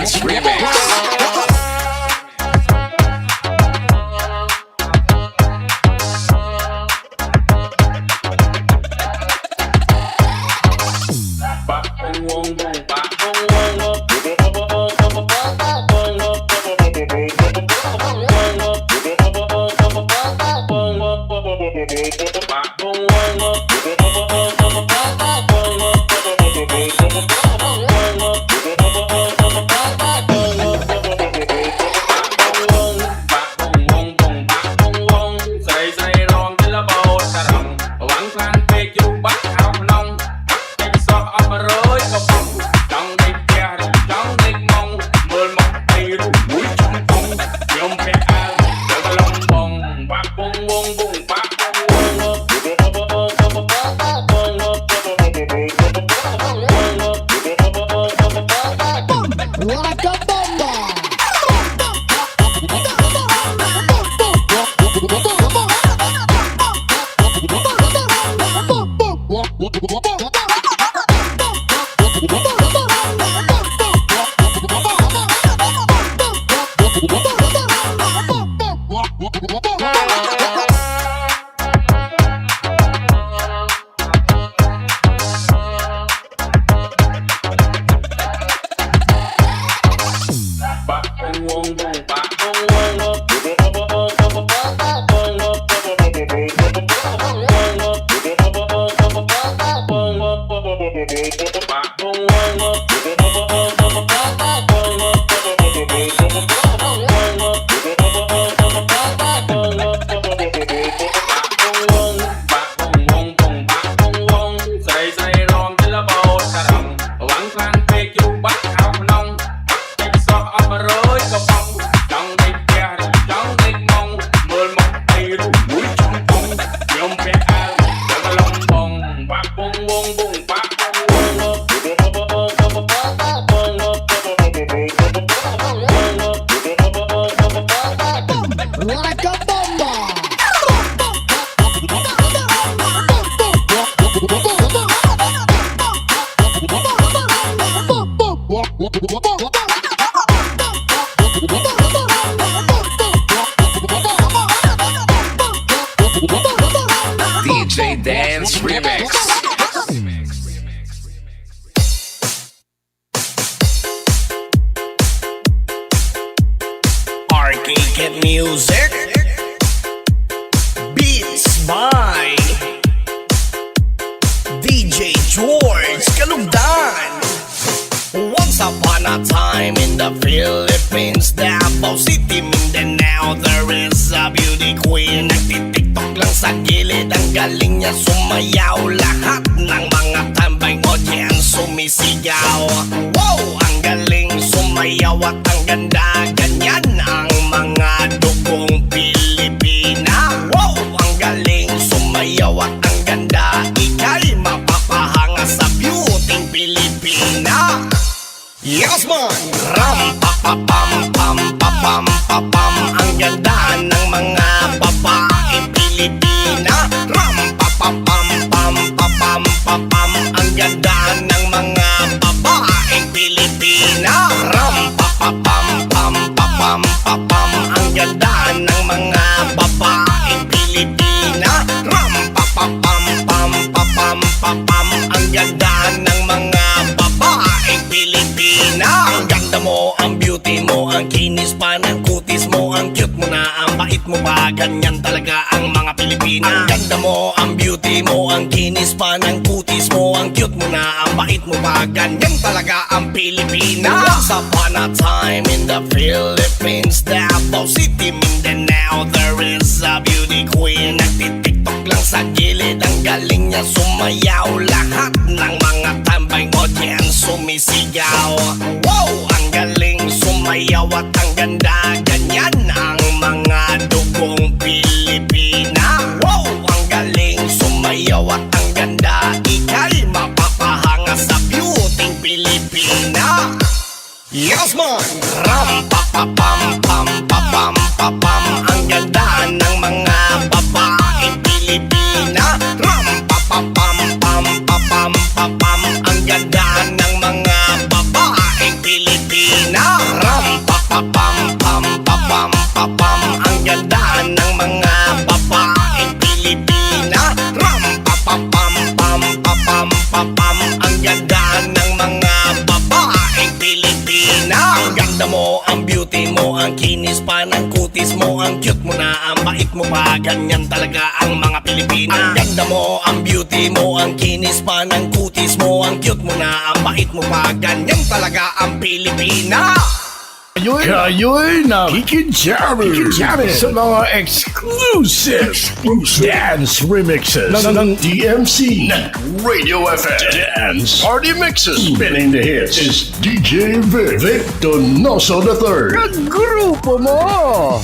Speaker 2: Dance Remix. DJ Dance Remix.
Speaker 11: Arcade music, beats by DJ George Kalugdan. Once upon a time in the Philippines, Davao City, Mindanao, there is a beauty queen. Nagtitiktok lang sa gilid, ang galing niya sumayaw. Lahat ng mga tambay audience sumisigaw. Wow, ang galing sumayaw at ang ganda. Ganyan ang mga dugong Pilipina. Wow, ang galing sumayaw at ang ganda. Ika'y mapapahanga sa beauty Pilipina. Yes man! Ram pa pa pam pam pa pam pa pam. Ang ganda ng mga babaeng Pilipina. Ram pa pa pam pam pa pam pa pam. Ang ganda ng mga babaeng Pilipina. Ram pa pa pam pam pa pam pa pam. Ang ganda ng mga babaeng Pilipina. Ram pa pa pam pam pa pam pa pam. Ang ganda ng mga babaeng Pilipina. Ang ganda mo, ang beauty mo, ang kinis pa ng kutis mo, ang cute mo na, ang bait mo pa. Ganyan talaga ang mga Pilipina. Ang ganda mo, ang beauty mo, ang kinis pa ng kutis mo, ang cute mo na, ang bait mo pa. Ganyan talaga ang Pilipina. Once upon a time in the Philippines, Davao City, Mindanao, there is a beauty queen. Nagtitiktok lang sa gilid, ang galing niya sumayaw. Lahat ng mga tambay audience sumisigaw. Wow, ang galing sumayaw at ang ganda. Ganyan ang mga dugong Pilipina. Wow, ang galing sumayaw at ang ganda. Ika'y mapapahanga sa beauty Pilipina. Yes man! Ram pa pa pam pam pa pam pa pam. Ang ganda ng mga babaeng Pilipina. Ram pa pa pam pam pa pam pa pam. Ang ganda ng mga babaeng Pilipina. ganda mo, ang beauty mo, ang kinis pa ng kutis mo, ang cute mo na, ang bait mo pa, ganyan talaga ang mga Pilipina. Ang ganda mo, ang beauty mo, ang kinis pa ng kutis mo, ang cute mo na, ang bait mo pa, ganyan talaga ang Pilipina.
Speaker 5: Kayo'y nakikijamin sa mga exclusive dance remixes ng DMC Net Radio FM Dance Party Mixes. Spinning the hits is DJ DjVicDonosoIII. Kagrupo mo!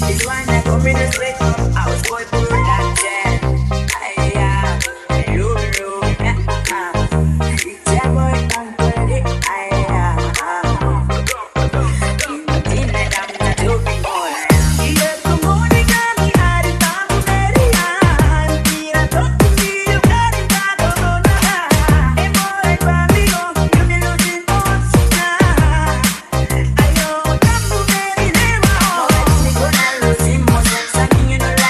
Speaker 14: This one that come in the street, I was going for that jet. You, it's a boy, I'm ready. In the damn that you be on. Yeah, come on, I got me out of town, ready. Tira todo video, got it, got it, no, and boy, baby, you be losing on now. I know, I'm ready, never. Me gonna lose him, most of the time, you know.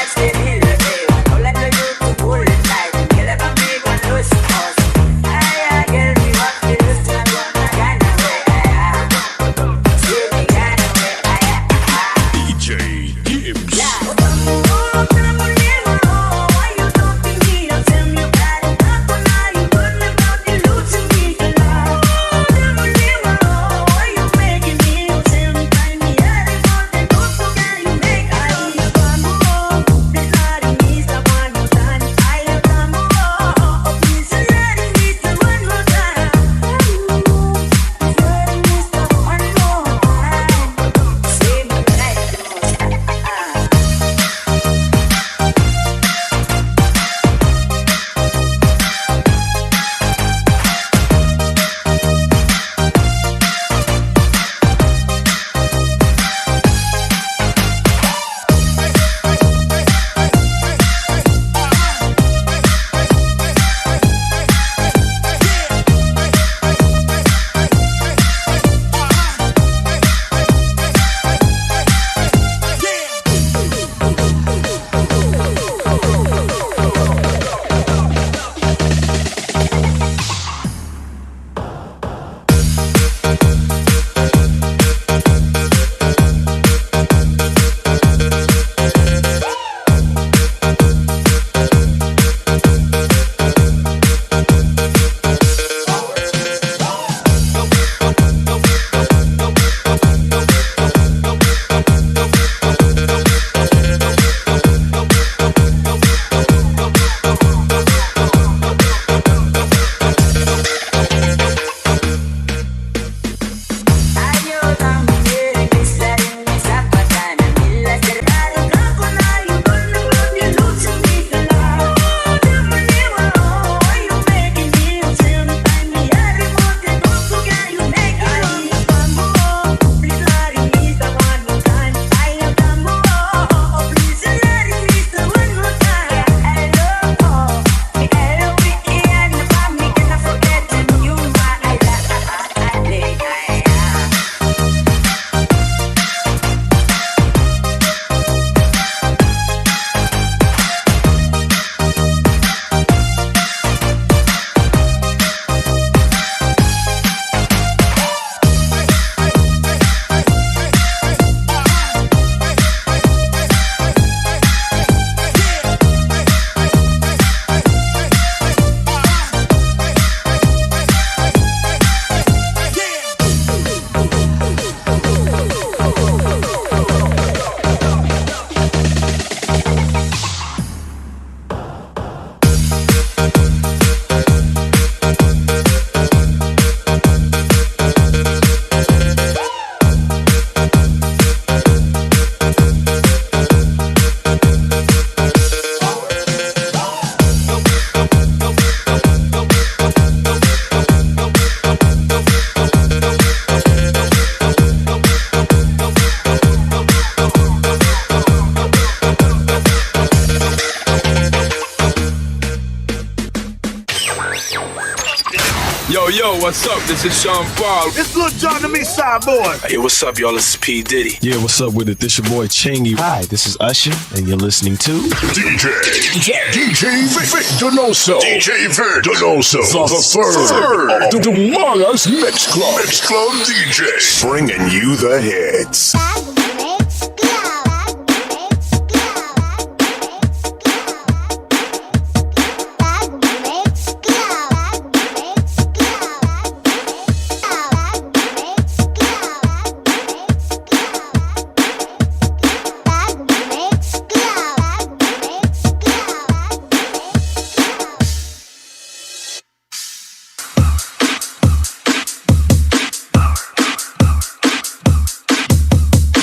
Speaker 8: yo, what's up? This is Sean Paul.
Speaker 3: It's Lil Jon to me, Boy.
Speaker 13: Hey, what's up, y'all? This is P. Diddy.
Speaker 9: Yeah, what's up with it? This your boy Chingy.
Speaker 13: Hi, this is Usher, and you're listening to
Speaker 2: DjVicDonosoIII. DjVicDonosoIII. The third of the Dumangas Mix Club. Mix Club DJs. Bringing you the hits.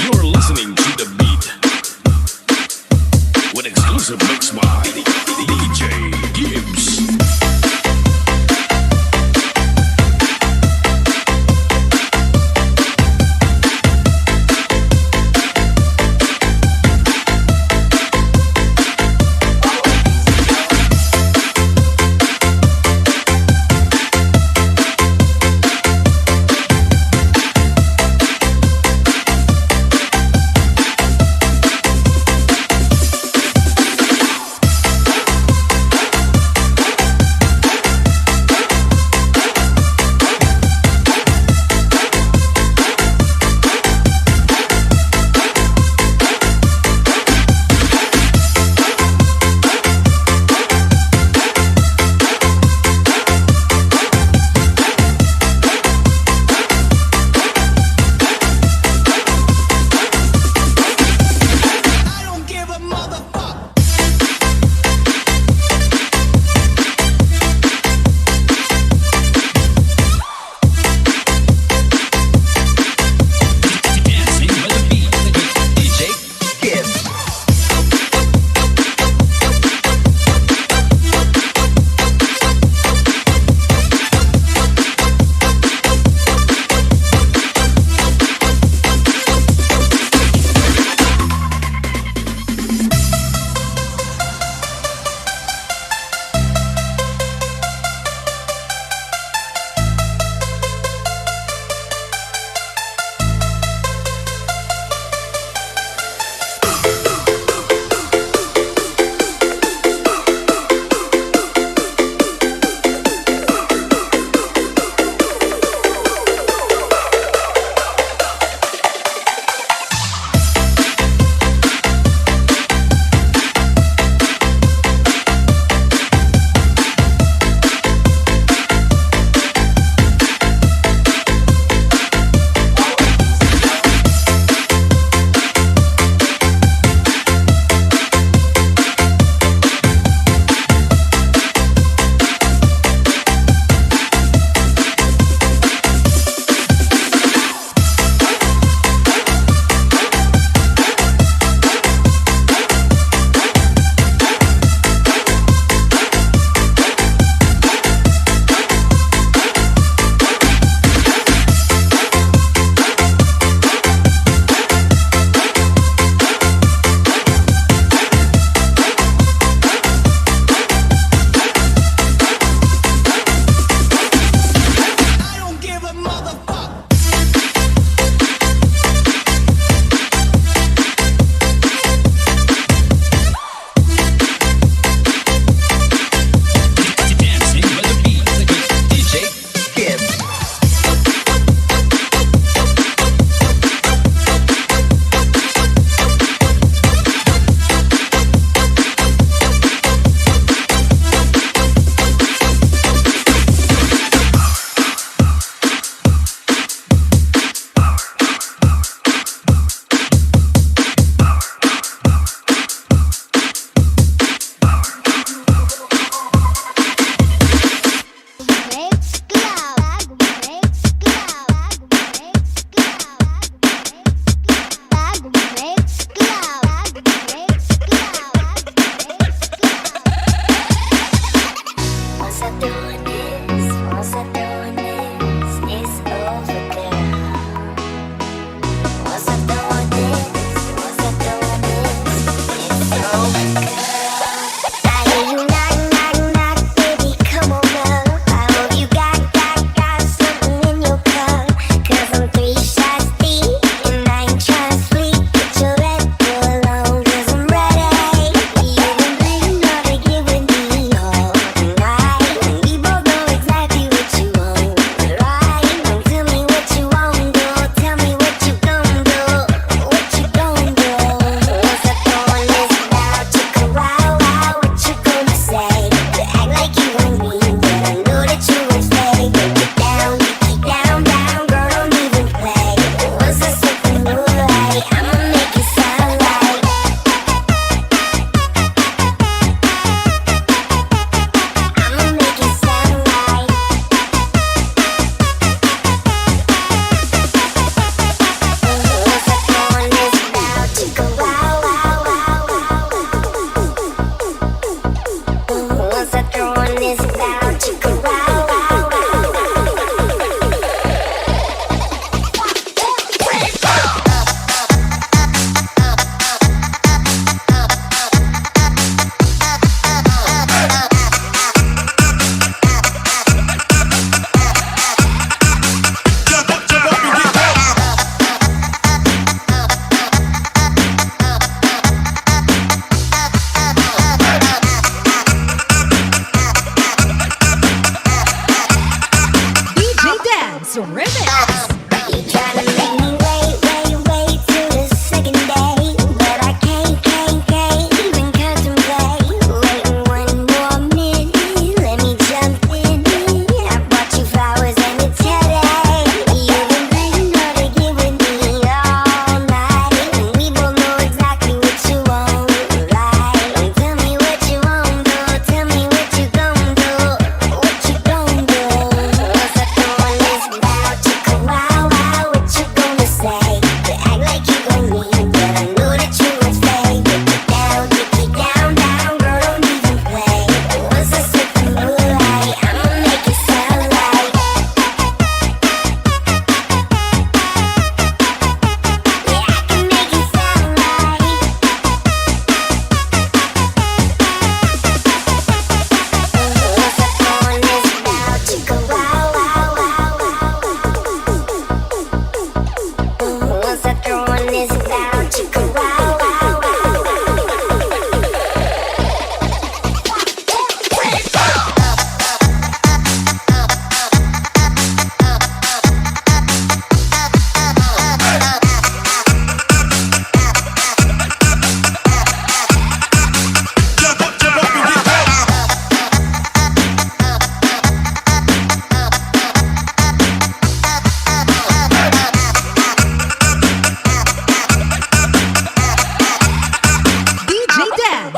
Speaker 13: You're listening to The Beat with exclusive mix by DJ Gibbs.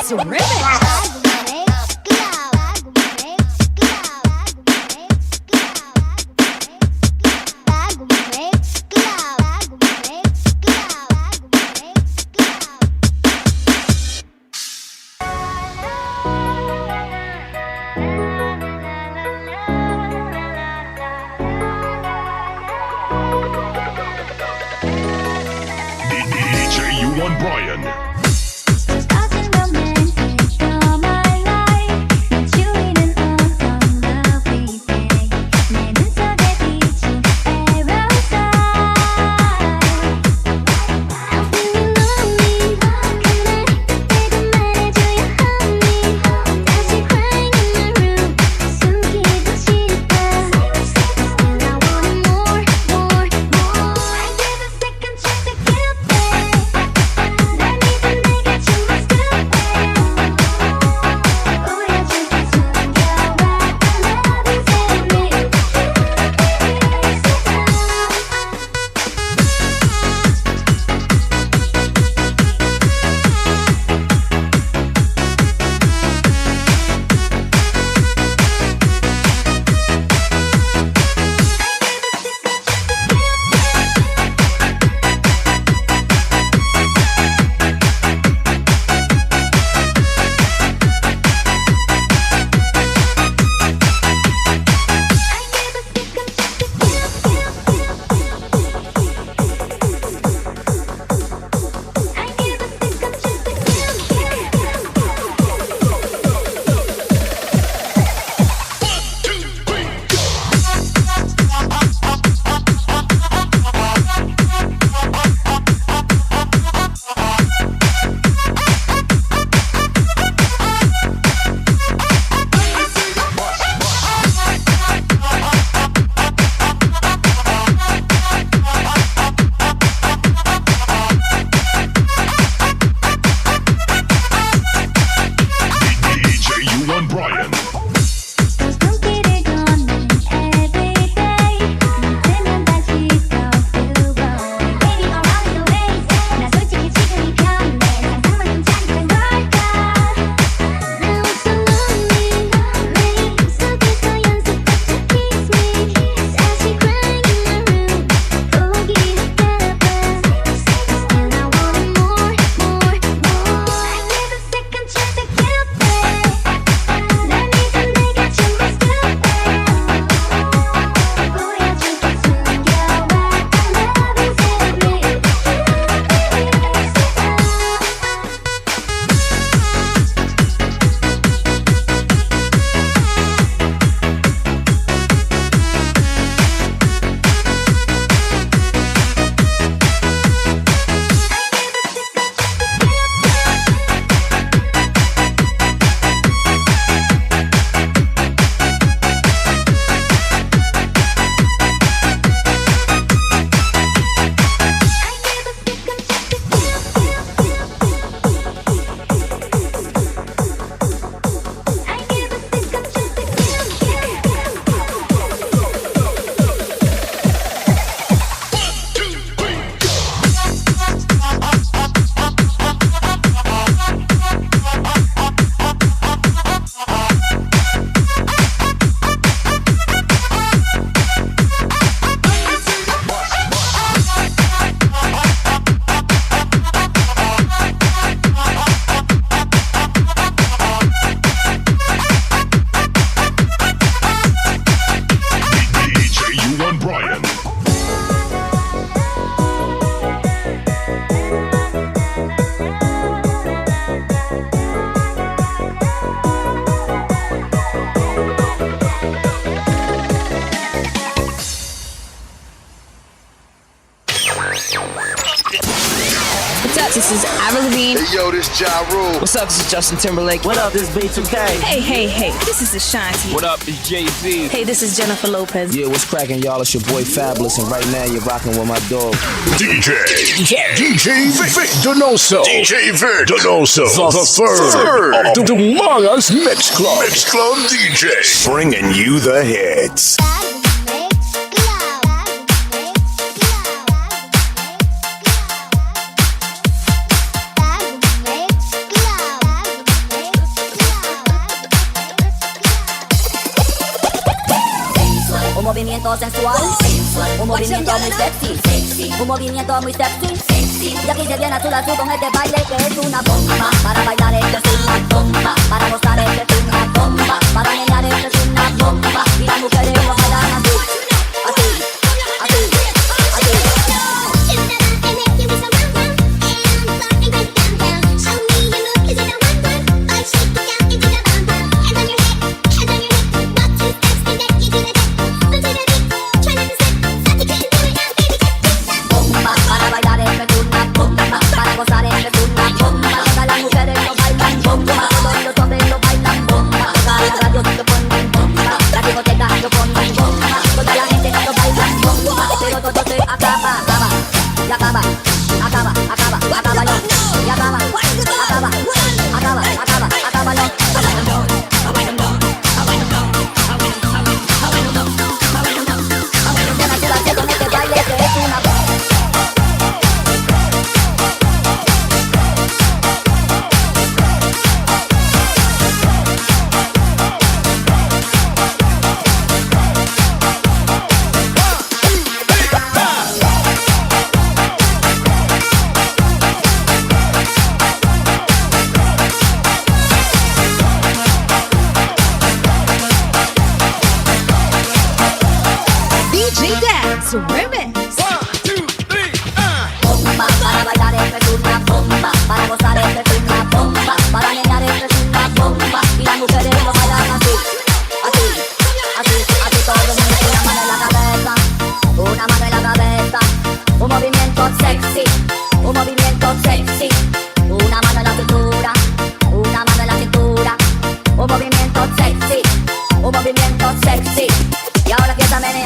Speaker 15: Mix Remix.
Speaker 13: DJ U1 Brian.
Speaker 16: This is Avril Lavigne.
Speaker 17: Hey yo, this Ja Rule.
Speaker 16: What's up? This is Justin Timberlake.
Speaker 18: What up? This is B2K.
Speaker 16: Hey. This is Ashanti.
Speaker 8: What up? It's Jay-Z.
Speaker 16: Hey, this is Jennifer Lopez.
Speaker 18: Yeah, what's cracking, y'all? It's your boy Fabulous, and right now you're rocking with my dog.
Speaker 2: DjVicDonosoIII. DjVicDonosoIII. The third of the Dumangas Mix Club. Mix Club DJs.
Speaker 3: Bringing you the hits.
Speaker 17: movimiento sensual, un movimiento muy sexy, un movimiento muy sexy. Y aquí se viene azul azul con este baile que es una bomba. Para bailar esto es una bomba, para gozar esto es una bomba, para menear esto es una bomba. Y las mujeres lo bailan así, así, así, así. Para bailar esto es una bomba, para gozar esto es una bomba. Todas las mujeres lo bailan bomba, todos los hombres lo bailan bomba. Toda la radio lo ponen bomba, la discoteca lo ponen bomba. Toda la gente lo bailan bomba, pero todo se acaba, y acaba, acábalo, y acaba, acábalo. Con este baile que es una bomba.
Speaker 6: DJ Dance Remix.
Speaker 17: Bomba, para bailar esto es una bomba, para gozar esto es una bomba, para menear esto es una bomba. Y las mujeres lo bailan así, así, así, así. Todo el mundo con una mano en la cabeza, una mano en la cabeza. Un movimiento sexy, un movimiento sexy. Una mano en la cintura, una mano en la cintura. Un movimiento sexy, un movimiento sexy. Y ahora empieza a menear.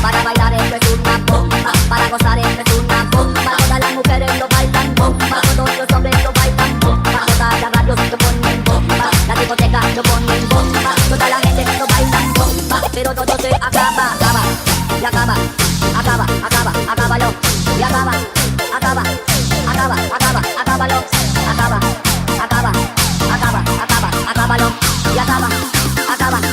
Speaker 17: Para bailar esto es una bomba, para gozar esto es una bomba. Todas las mujeres lo bailan bomba, todos los hombres lo bailan bomba. Todas las radios lo ponen bomba, la discoteca lo ponen bomba. Toda la gente lo bailan bomba, pero todo se acaba, y acaba, acábalo, y acaba, acábalo, acábalo, acábalo, y acaba, acábalo.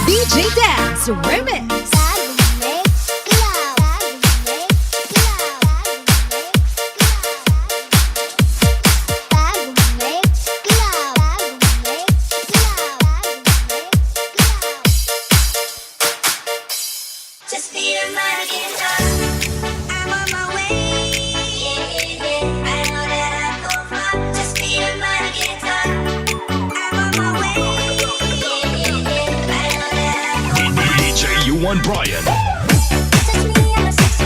Speaker 6: DJ Dance Remix.
Speaker 12: Just be a man again. I'm on my way. I know that I go far. Just be a man again. I'm on my way. I know that I go far.
Speaker 13: DJ Yuan Brian.
Speaker 12: Just be a man again.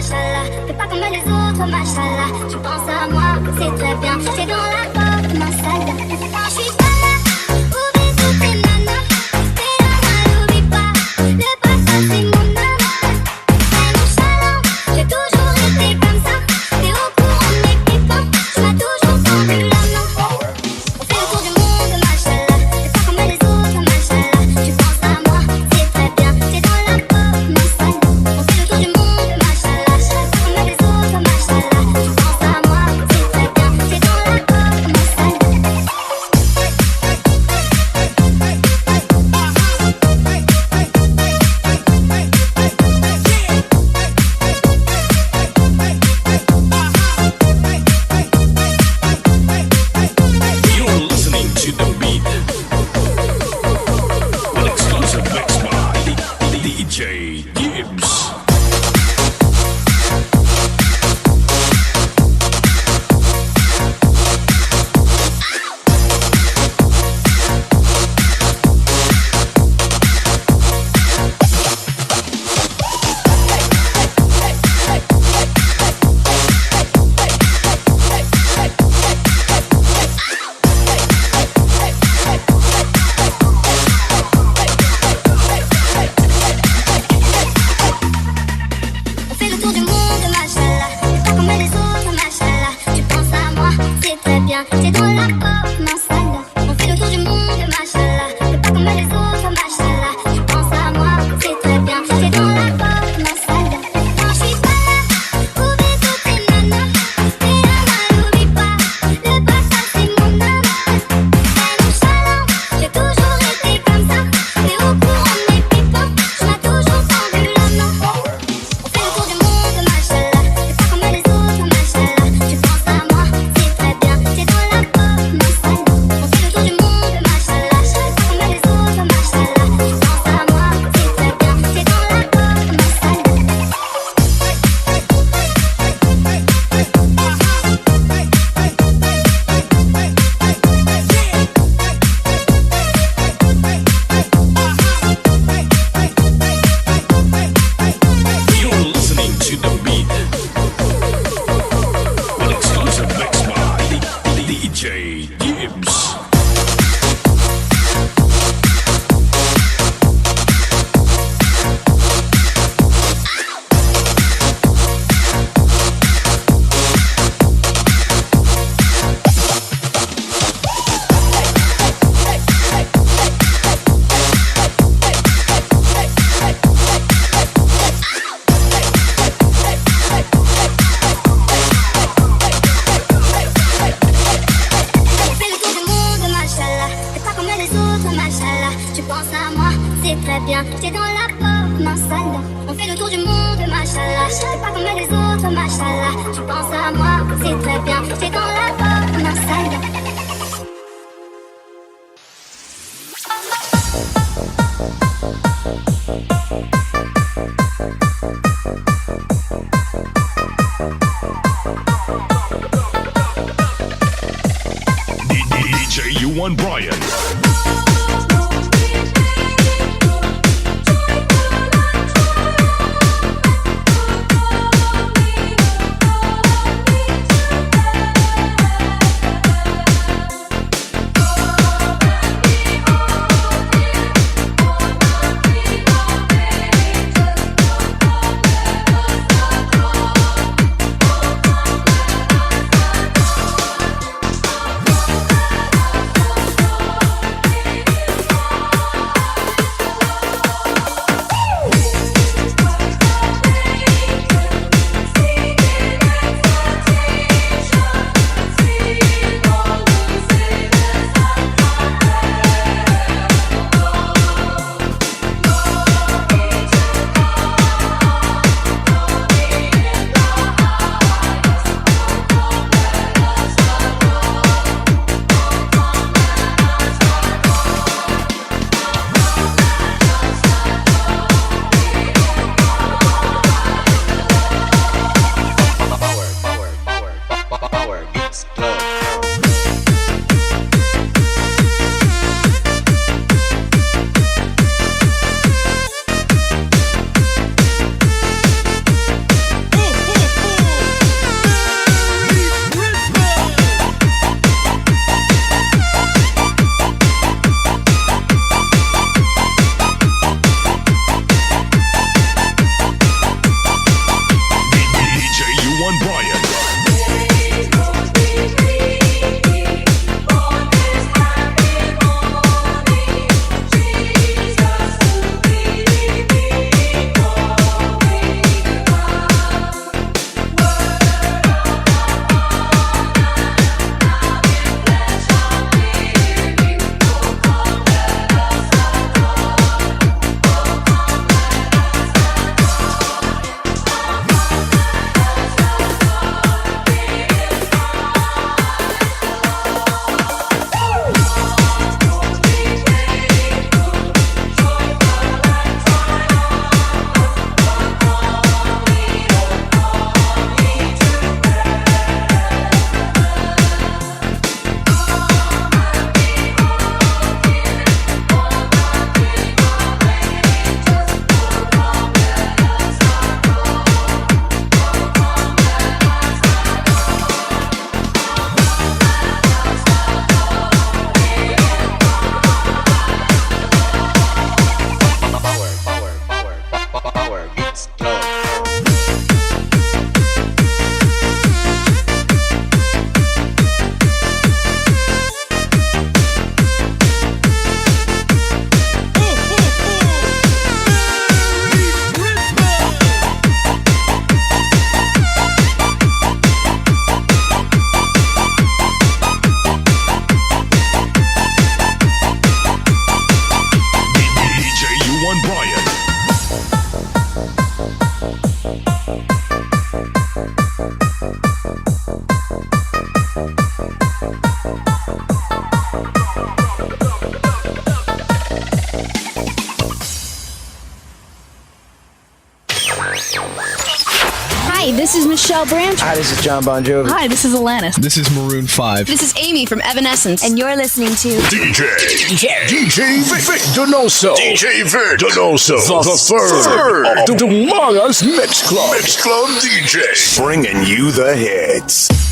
Speaker 12: machallah. T'es pas comme les autres, machallah. Tu penses à moi, c'est très bien. T'es dans la pop, ma salle. Quand je suis pas là, oublie toutes tes nanas. T'es normal, oublie pas. Le passage, c'est mon amour. T'es nonchalant, j'ai toujours été comme ça. T'es au courant de mes pépins. Tu m'as toujours tendu la main. On fait le tour du monde, machallah. T'es pas comme les autres, machallah. Tu penses à moi, c'est très bien. T'es dans la pop, ma salle. On fait le tour du monde, machallah. T'es pas comme les autres, machallah. Tu penses à moi, c'est très bien. T'es dans la pop, ma salle.
Speaker 13: You're listening to the beat. An exclusive mix by DJ Gibbs. On fait le tour du monde, machallah. T'es pas comme les autres, machallah. Tu penses à moi, c'est très bien. T'es dans la pop, ma salle. On fait le tour du monde, machallah. T'es pas comme les autres, machallah. Tu penses à moi, c'est très bien. T'es dans la pop, ma salle. Quand je suis pas là, oublie toutes tes nanas. T'es normal, oublie pas. Le passage, c'est mon amour. T'es nonchalant, j'ai toujours été comme ça. T'es au courant de mes pépins. Tu m'as toujours tendu la main. On fait le tour du monde, machallah. T'es pas comme les autres, machallah. Tu penses à moi, c'est très bien. T'es dans la pop, ma salle. On fait le tour du monde, machallah. T'es pas comme les autres, machallah. Tu penses à moi, c'est très bien. T'es dans la pop, ma salle. You're listening to the beat. An exclusive mix by DJ Gibbs.
Speaker 12: On fait le tour du monde, machallah. T'es pas comme les autres, machallah. Tu penses à moi, c'est très bien. T'es dans la pop, ma salle. On fait le tour du monde, machallah. T'es pas comme les autres, machallah. Tu penses à moi, c'est très bien. T'es dans la pop, ma salle.
Speaker 13: DJ U1 Brian.
Speaker 19: Hi, this is Michelle Branch.
Speaker 18: Hi, this is John Bon Jovi.
Speaker 19: Hi, this is Alanis.
Speaker 9: This is Maroon 5.
Speaker 19: This is Amy from Evanescence. And you're listening to
Speaker 2: DjVicDonosoIII. DjVicDonosoIII. The third of the Dumangas Mix Club. Mix Club DJ.
Speaker 3: Bringing you the hits.